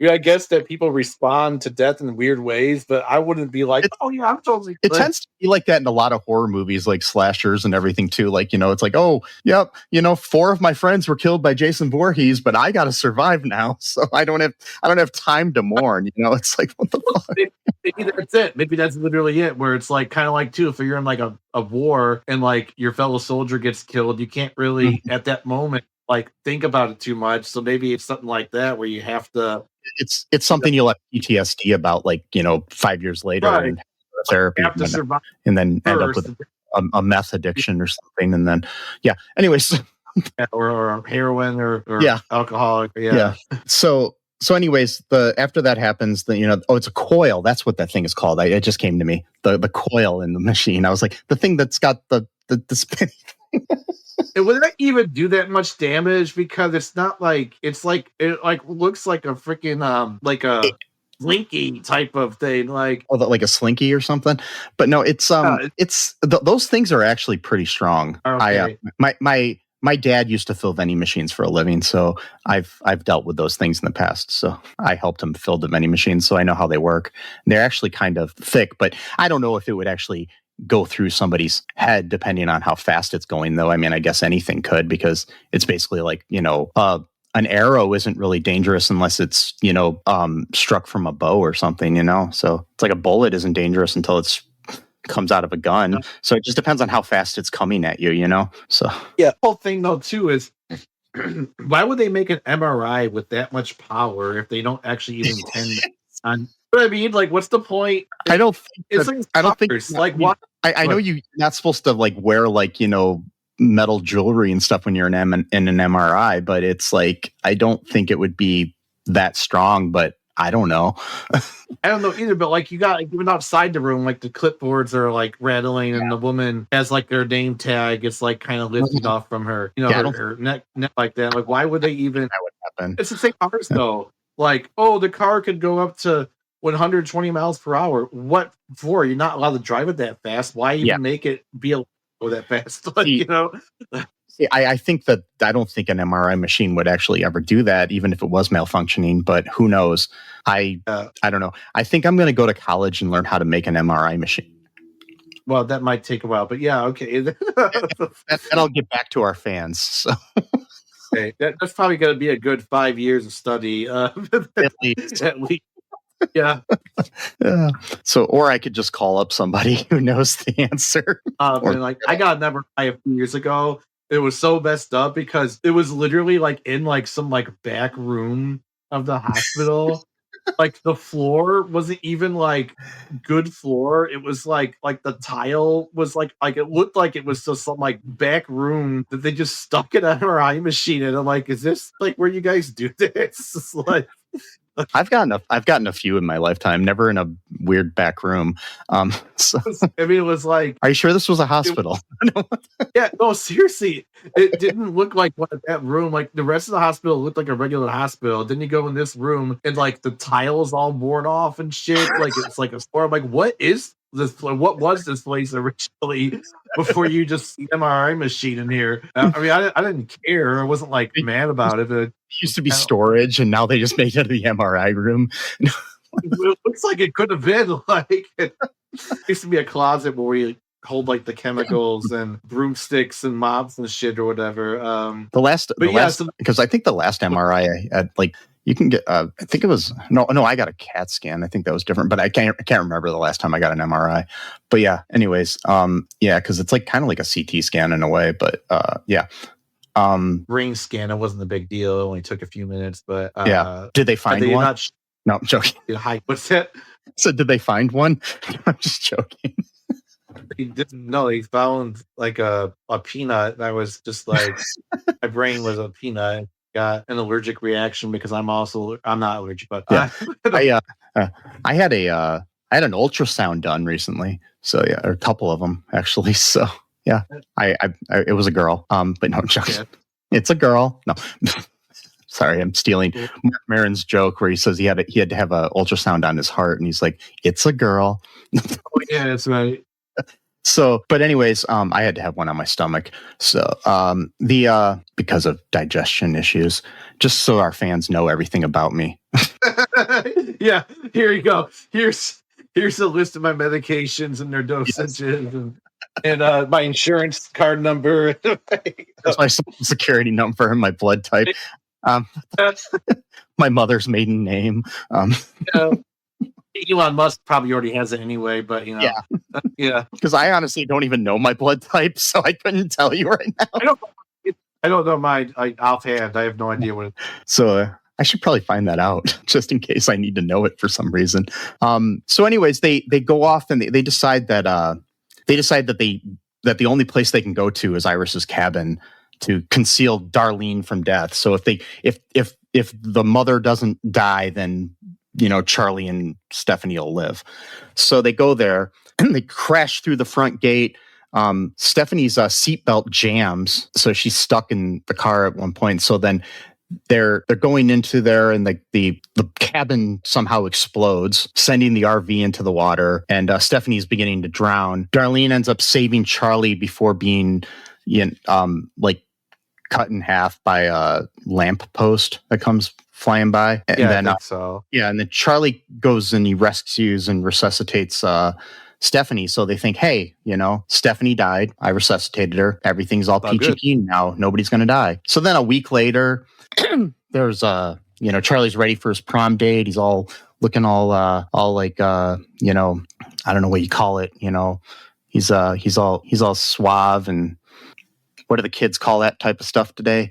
I guess that people respond to death in weird ways, but I wouldn't be like, oh yeah, I'm totally. It tends to be like that in a lot of horror movies, like slashers and everything too. Like, it's like, oh, yep, 4 of my friends were killed by Jason Voorhees, but I got to survive now, so I don't have time to mourn. It's like, what the fuck? Maybe that's it. Maybe that's literally it. Where it's like kind of like too, if you're in like a war and like your fellow soldier gets killed, you can't really at that moment like think about it too much. So maybe it's something like that where you have to. It's something you'll have PTSD about, like 5 years later, right. and therapy, and then end up with a meth addiction or something, and then anyways, or heroin or alcohol. Yeah. So anyways, after that happens, it's a coil. That's what that thing is called. It just came to me. The coil in the machine. I was like, the thing that's got the spinning. Would that even do that much damage? Because it's not like it looks like a freaking like a slinky type of thing, like like a slinky or something. But no, it's those things are actually pretty strong. Okay. My dad used to fill vending machines for a living, so I've dealt with those things in the past. So I helped him fill the vending machines, so I know how they work. And they're actually kind of thick, but I don't know if it would actually go through somebody's head depending on how fast it's going, though. I mean, I guess anything could, because it's basically like, an arrow isn't really dangerous unless it's, struck from a bow or something, So it's like a bullet isn't dangerous until it's comes out of a gun. So it just depends on how fast it's coming at you, So the whole thing though too is why would they make an MRI with that much power if they don't actually even intend on? What I mean, like, what's the point? I don't think like what? I know you're not supposed to like wear like metal jewelry and stuff when you're in an MRI, but it's like I don't think it would be that strong, but I don't know. I don't know either, but like you got even outside the room, like the clipboards are like rattling, and the woman has like their name tag. It's like kind of lifted off from her, her neck like that. Like, why would they even? That would happen. It's the same cars though. Like, oh, the car could go up to 120 miles per hour. What for? You're not allowed to drive it that fast. Why even make it be able to go that fast? Like, See, I think that I don't think an MRI machine would actually ever do that, even if it was malfunctioning. But who knows? I don't know. I think I'm going to go to college and learn how to make an MRI machine. Well, that might take a while, but yeah, okay. And I'll get back to our fans. So. Okay, that's probably going to be a good 5 years of study, at least. Yeah. So, or I could just call up somebody who knows the answer. I got an MRI a few years ago. It was so messed up because it was literally like in like some like back room of the hospital. Like the floor wasn't even like good floor. It was like the tile was like it looked like it was just some like back room that they just stuck an MRI machine in. I'm like, is this like where you guys do this? It's like I've gotten a few in my lifetime, never in a weird back room. So, I mean, it was like, are you sure this was a hospital? Yeah, no, seriously, it didn't look like that room. Like the rest of the hospital looked like a regular hospital. Then you go in this room and like the tiles all worn off and shit. Like it's like a store. I'm like, what is this? What was this place originally before you just see MRI machine in here? I mean, I didn't care. I wasn't like mad about it. But it used to be storage, and now they just made it the MRI room. It looks like it could have been like it used to be a closet where we hold like the chemicals and broomsticks and mops and shit or whatever. Because I think the last MRI I had, like, you can get. I think it was no. I got a CAT scan. I think that was different, but I can't remember the last time I got an MRI. But yeah, anyways, because it's like kind of like a CT scan in a way. But yeah. Brain scan. It wasn't a big deal. It only took a few minutes. But yeah, did they find one? No, I'm joking. What's that? So did they find one? I'm just joking. He didn't know. He found like a peanut that was just like my brain was a peanut. Got an allergic reaction because I'm not allergic, but yeah. I had an ultrasound done recently. So yeah, or a couple of them actually. So yeah, I it was a girl. But no, I'm joking. Yeah. It's a girl. No. Sorry, I'm stealing Mark Maron's joke where he says he had to have an ultrasound on his heart, and he's like, "It's a girl." Oh yeah, that's right. So, but anyways, I had to have one on my stomach. So, because of digestion issues, just so our fans know everything about me. Yeah, here you go. Here's a list of my medications and their dosages and my insurance card number. That's my social security number and my blood type. My mother's maiden name. Elon Musk probably already has it anyway, but you know, yeah. Because I honestly don't even know my blood type, so I couldn't tell you right now. I don't know mine offhand. I have no idea what it is. So I should probably find that out just in case I need to know it for some reason. So anyways, they go off and they decide that the only place they can go to is Iris's cabin to conceal Darlene from death. So if the mother doesn't die, then Charlie and Stefani will live. So they go there and they crash through the front gate. Stephanie's seatbelt jams, so she's stuck in the car at one point. So then they're going into there, and the cabin somehow explodes, sending the RV into the water, and Stephanie's beginning to drown. Darlene ends up saving Charlie before being cut in half by a lamp post that comes flying by. And then, I think so. Yeah, and then Charlie goes and he rescues and resuscitates Stefani. So they think, hey, Stefani died. I resuscitated her. Everything's all peachy keen now. Nobody's going to die. So then a week later, there's Charlie's ready for his prom date. He's all looking all like I don't know what you call it. He's all suave, and what do the kids call that type of stuff today?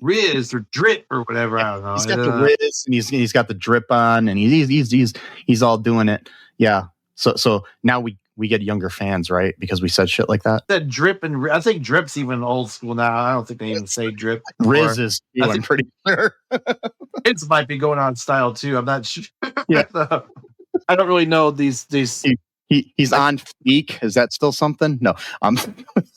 Riz or drip or whatever. I don't know. He's got the Riz and he's got the drip on, and he's all doing it. Yeah. So now we get younger fans, right? Because we said shit like that. That drip and I think drip's even old school now. I don't think they even say drip. Riz is I'm pretty sure. Kids might be going on style too. I'm not sure. Yeah. I don't really know these. He's on Fleek. Is that still something? No.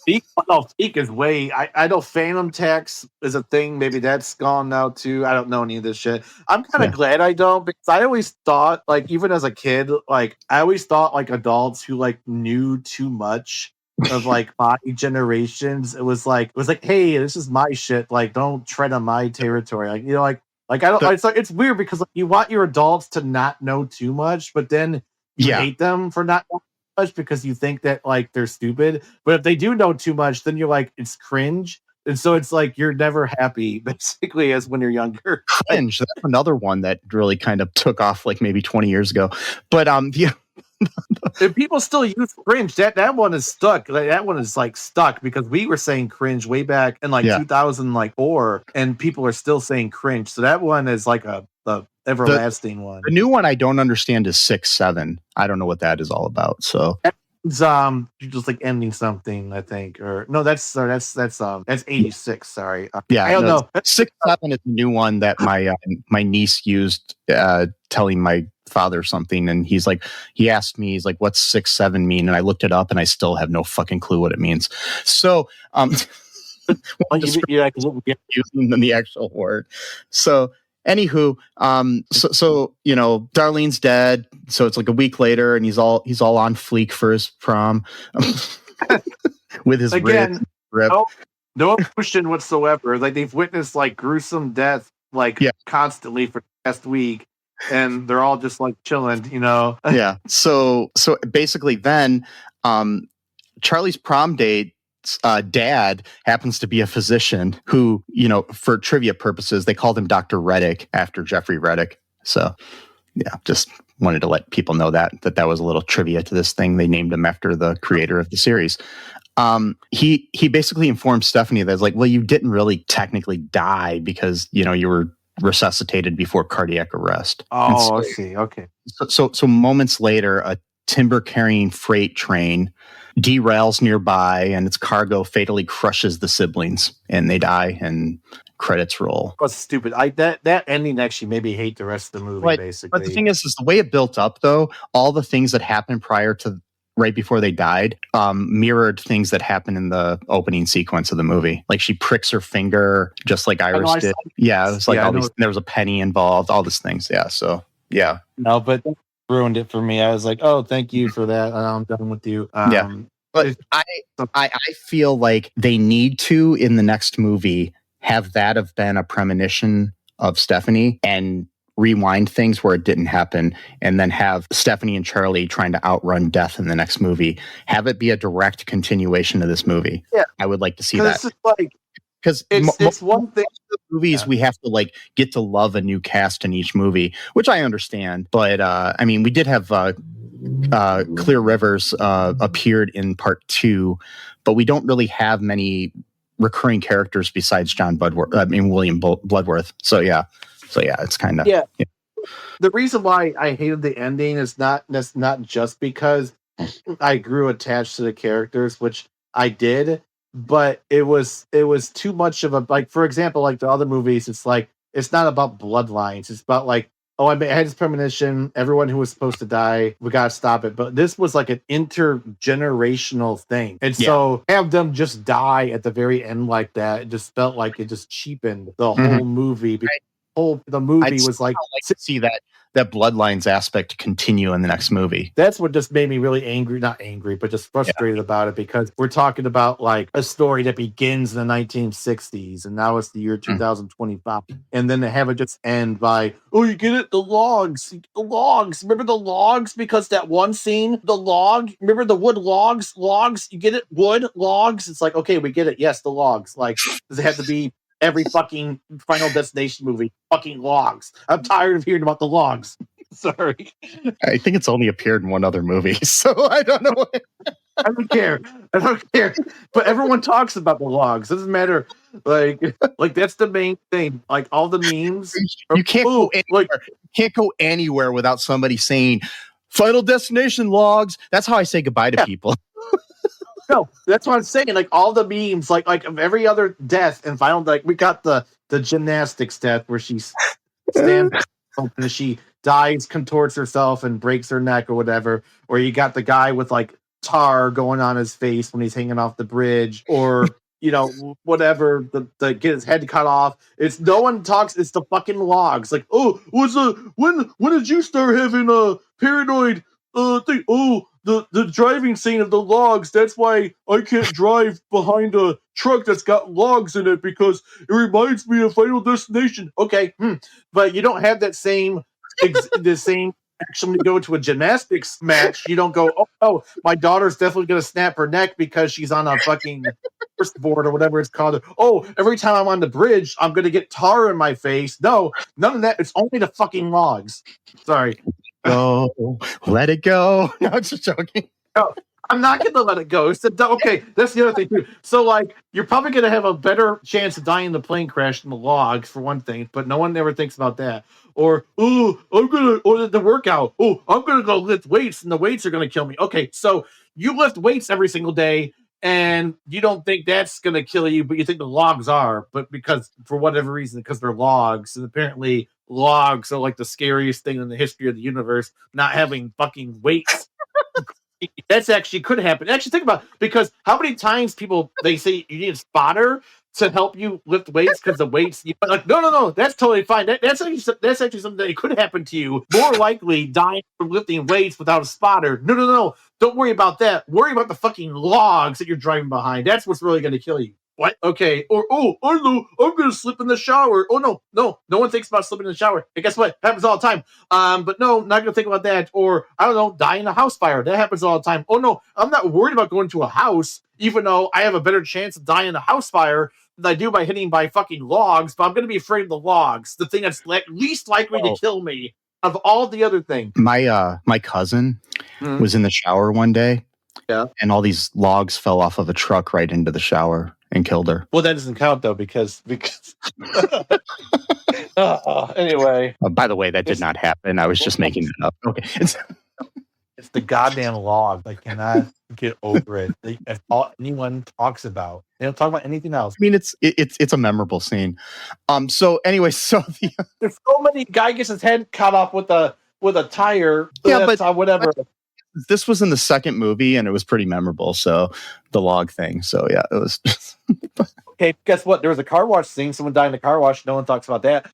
Fleek is way. I know Phantom Tax is a thing. Maybe that's gone now too. I don't know any of this shit. I'm kind of glad I don't, because I always thought, like, even as a kid, like I always thought like adults who like knew too much of like body generations. It was like, hey, this is my shit. Like, don't tread on my territory. Like I don't. It's weird because like, you want your adults to not know too much, but then you hate them for not knowing too much because you think that like they're stupid. But if they do know too much, then you're like, it's cringe. And so it's like you're never happy, basically, as when you're younger. Cringe. That's another one that really kind of took off like maybe 20 years ago. But if people still use cringe, that one is stuck. Like, that one is like stuck because we were saying cringe way back in like 2004, and people are still saying cringe. So that one is like a everlasting one. The new one I don't understand is 6-7. I don't know what that is all about. So it's just like ending something, I think, or no, that's 86. Sorry, I don't know. 6-7 is the new one that my niece used telling my father something, and he asked me, he's like, what's 6-7 mean? And I looked it up, and I still have no fucking clue what it means. So you using the actual word. So anywho, so Darlene's dead. So it's like a week later, and he's all on fleek for his prom with his rib. No emotion whatsoever. Like, they've witnessed like gruesome death constantly for the past week, and they're all just like chilling, Yeah. So basically, then Charlie's prom date. Dad happens to be a physician who, for trivia purposes, they called him Dr. Reddick after Jeffrey Reddick. So, yeah, just wanted to let people know that was a little trivia to this thing. They named him after the creator of the series. He basically informed Stefani that, like, well, you didn't really technically die because, you were resuscitated before cardiac arrest. Oh, I see. Okay. So moments later, a timber-carrying freight train derails nearby, and its cargo fatally crushes the siblings, and they die, and credits roll. That's stupid. That ending actually made me hate the rest of the movie, basically. But the thing is the way it built up, though, all the things that happened right before they died, mirrored things that happened in the opening sequence of the movie. Like, she pricks her finger, just like Iris did. Yeah, it was like there was a penny involved, all these things. Yeah, so, yeah. No, but ruined it for me. I was like, oh, thank you for that. I'm done with you. But I feel like they need to, in the next movie, have that have been a premonition of Stefani and rewind things where it didn't happen, and then have Stefani and Charlie trying to outrun death in the next movie. Have it be a direct continuation of this movie. Yeah, I would like to see that. Because it's one thing. Movies we have to like get to love a new cast in each movie, which I understand. But I mean, we did have Clear Rivers appeared in part 2, but we don't really have many recurring characters besides William Bloodworth. So yeah, it's kind of The reason why I hated the ending is not just because I grew attached to the characters, which I did, but it was too much of a, like, for example, like the other movies, it's like it's not about bloodlines. It's about like, oh, I had this premonition. Everyone who was supposed to die, we gotta stop it. But this was like an intergenerational thing, and so have them just die at the very end like that, it just felt like it just cheapened the whole movie. The movie was like to see that Bloodlines aspect continue in the next movie. That's what just made me really angry, not angry, but just frustrated about it, because we're talking about like a story that begins in the 1960s and now it's the year 2025. And then they have it just end by, oh, you get it? The logs. Remember the logs? Because that one scene, the log, remember the wood logs, you get it? Wood logs. It's like, okay, we get it. Yes, the logs. Like, does it have to be every fucking Final Destination movie? Fucking logs. I'm tired of hearing about the logs. Sorry. I think it's only appeared in one other movie, so I don't know. I don't care. But everyone talks about the logs. It doesn't matter. Like that's the main thing. Like all the memes. You can't go anywhere. Can't go anywhere without somebody saying Final Destination logs. That's how I say goodbye to people. No, that's what I'm saying. Like all the memes, like of every other death and Final, like we got the gymnastics death where she stands and she dies, contorts herself and breaks her neck or whatever. Or you got the guy with like tar going on his face when he's hanging off the bridge, or whatever, the get his head cut off. It's no one talks. It's the fucking logs. Like, oh, when did you start having a paranoid thing? Oh, the driving scene of the logs. That's why I can't drive behind a truck that's got logs in it, because it reminds me of Final Destination. Okay, but you don't have that same the same action when you go to a gymnastics match. You don't go, oh, my daughter's definitely gonna snap her neck because she's on a fucking first board or whatever it's called. Oh, every time I'm on the bridge, I'm gonna get tar in my face. No, none of that. It's only the fucking logs. Sorry. Go, let it go. No, I'm just joking. No, I'm not going to let it go. Okay, that's the other thing too. So, like, you're probably going to have a better chance of dying in the plane crash than the logs, for one thing. But no one ever thinks about that. Or, the workout. Oh, I'm going to go lift weights, and the weights are going to kill me. Okay, so you lift weights every single day, and you don't think that's going to kill you, but you think the logs are. But because, for whatever reason, because they're logs, and apparently logs are like the scariest thing in the history of the universe, not having fucking weights. That's actually could happen. Actually, think about it, because how many times they say you need a spotter to help you lift weights because the weights. Like, no, that's totally fine. That's actually something that could happen to you. More likely, dying from lifting weights without a spotter. No. Don't worry about that. Worry about the fucking logs that you're driving behind. That's what's really going to kill you. What? Okay. Or, I know, I'm going to slip in the shower. Oh, no one thinks about slipping in the shower. And guess what? Happens all the time. But no, not going to think about that. Or, I don't know, die in a house fire. That happens all the time. Oh, no, I'm not worried about going to a house, even though I have a better chance of dying in a house fire than I do by hitting by fucking logs. But I'm going to be afraid of the logs, the thing that's least likely to kill me of all the other things. My cousin was in the shower one day. Yeah. And all these logs fell off of a truck right into the shower and killed her. Well, that doesn't count though, because anyway. By the way, that did not happen. I was just making it up. Okay. It's the goddamn log. I cannot get over it. That's all anyone talks about. They don't talk about anything else. I mean, it's a memorable scene. So anyway, there's so many. Guy gets his head cut off with a tire. Yeah, but whatever. This was in the second movie, and it was pretty memorable. So the log thing. So yeah, it was. Okay, guess what? There was a car wash scene. Someone died in the car wash. No one talks about that.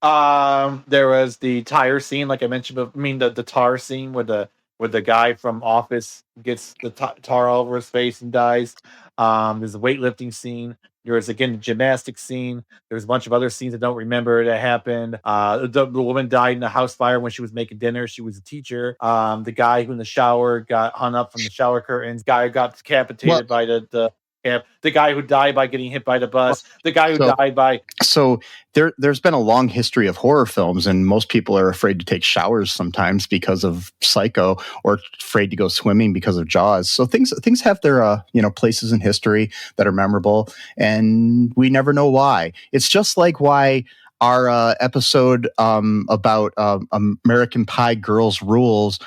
There was the tire scene, like I mentioned. The tar scene where the guy from Office gets the tar all over his face and dies. There's a weightlifting scene. There was, again, the gymnastics scene. There's a bunch of other scenes I don't remember that happened. The woman died in a house fire when she was making dinner. She was a teacher. The guy who in the shower got hung up from the shower curtains. Guy who got decapitated by the guy who died by getting hit by the bus. The guy who died by... So there's been a long history of horror films, and most people are afraid to take showers sometimes because of Psycho, or afraid to go swimming because of Jaws. So things have their places in history that are memorable, and we never know why. It's just like why our episode about American Pie Girls Rules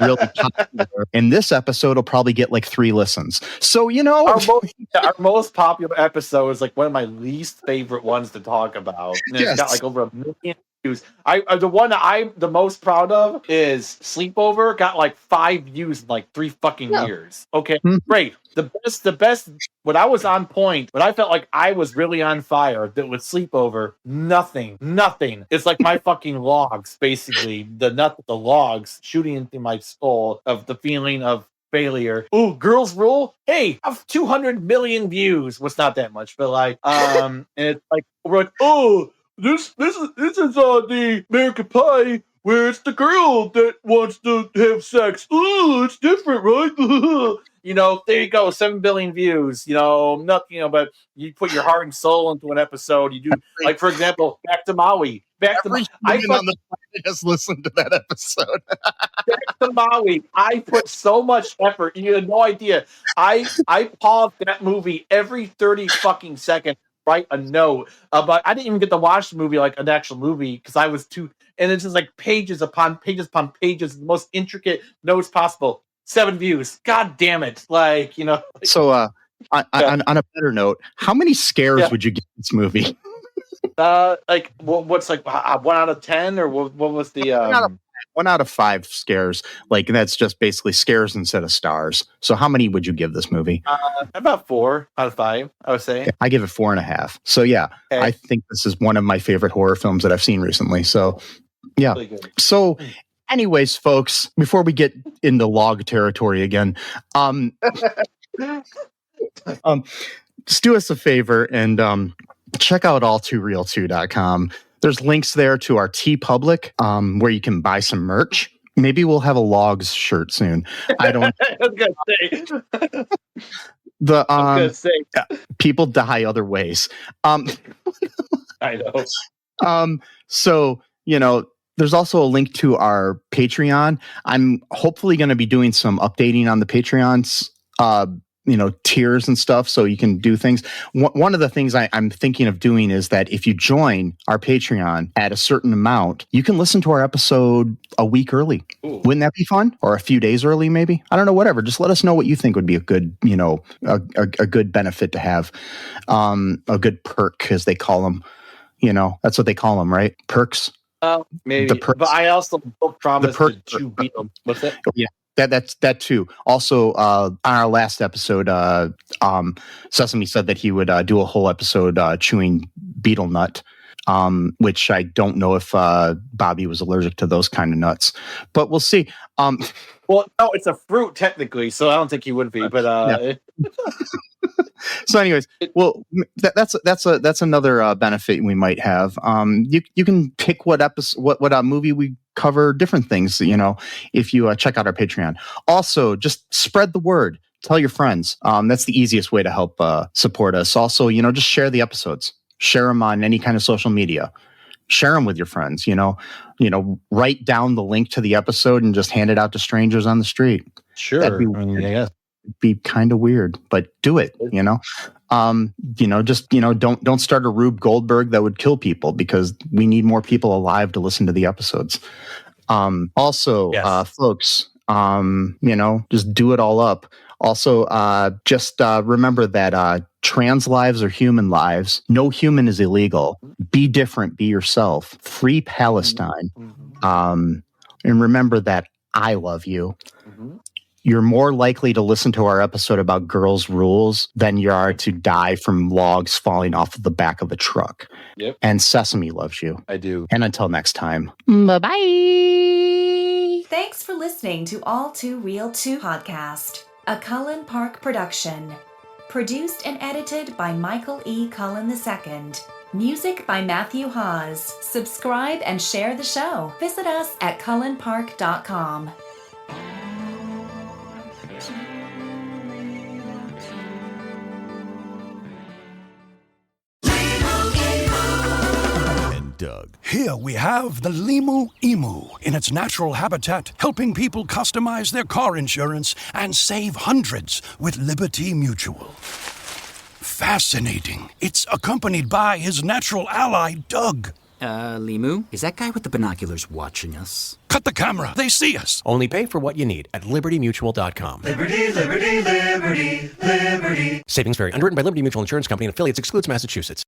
really popular. In this episode, will probably get like 3 listens. So our most popular episode is like one of my least favorite ones to talk about. And it's got like over 1 million views. The one that I'm the most proud of is Sleepover. Got like 5 views in like 3 fucking years. Okay, great. The best. When I was on point, when I felt like I was really on fire, that with Sleepover, nothing. It's like my fucking logs, basically. The logs shooting into my skull of the feeling of failure. Ooh, Girls Rule. Hey, I have 200 million views. What's not that much, but like, and it's like we're like, oh, this is the American Pie, where it's the girl that wants to have sex. Ooh, it's different, right? There you go, 7 billion views. Nothing. But you put your heart and soul into an episode. You do, like, for example, Back to Maui. Every human on the planet has listened to that episode. Back to Maui. I put so much effort. You have no idea. I paused that movie every 30 fucking seconds. Write a note, but I didn't even get to watch the movie like an actual movie because I was too. And it's just like pages upon pages upon pages, the most intricate notes possible. 7 views. God damn it! So, on a better note, how many scares would you give this movie? What's like 1 out of 10, or what was the 1 out of 5 scares? Like, that's just basically scares instead of stars. So how many would you give this movie? About 4 out of 5, I would say. I give it 4.5. So yeah, okay. I think this is one of my favorite horror films that I've seen recently. So yeah. Really good. So anyways, folks, before we get into log territory again, just do us a favor and check out all2-ReelToo.com. There's links there to our TeePublic, where you can buy some merch. Maybe we'll have a logs shirt soon. I don't. I was gonna say. I was gonna say. People die other ways. I know. So there's also a link to our Patreon. I'm hopefully going to be doing some updating on the Patreons. Tiers and stuff, so you can do things. One of the things I'm thinking of doing is that if you join our Patreon at a certain amount, you can listen to our episode a week early. Ooh. Wouldn't that be fun? Or a few days early, maybe? I don't know, whatever. Just let us know what you think would be a good, a good benefit to have. A good perk, as they call them. That's what they call them, right? Perks? Maybe. But I also promised to beat them. What's that? Yeah. That too. Also, on our last episode, Sesame said that he would do a whole episode chewing beetle nut, which I don't know if Bobby was allergic to those kind of nuts, but we'll see. Well, no, it's a fruit technically, so I don't think he would be. But yeah. So, anyways, well, that's another benefit we might have. You can pick what episode, what movie we cover, different things. If you check out our Patreon. Also, just spread the word. Tell your friends. That's the easiest way to help support us. Also, just share the episodes. Share them on any kind of social media. Share them with your friends. Write down the link to the episode and just hand it out to strangers on the street. Sure. That'd be weird. Yeah. Be kind of weird, but do it. Don't start a Rube Goldberg that would kill people, because we need more people alive to listen to the episodes. Also, yes. Folks, just do it all up. Also, just remember that trans lives are human lives. No human is illegal. Be different. Be yourself. Free Palestine. And remember that I love you. Mm-hmm. You're more likely to listen to our episode about Girls' Rules than you are to die from logs falling off of the back of a truck. Yep. And Sesame loves you. I do. And until next time, bye-bye. Thanks for listening to All2-ReelToo podcast, a Cullen Park production. Produced and edited by Michael E. Cullen II. Music by Matthew Hawes. Subscribe and share the show. Visit us at cullenpark.com. Doug. Here we have the Limu Emu in its natural habitat, helping people customize their car insurance and save hundreds with Liberty Mutual. Fascinating. It's accompanied by his natural ally, Doug. Limu, is that guy with the binoculars watching us? Cut the camera. They see us. Only pay for what you need at libertymutual.com. Liberty, liberty, liberty, liberty. Savings vary. Underwritten by Liberty Mutual Insurance Company and affiliates. Excludes Massachusetts.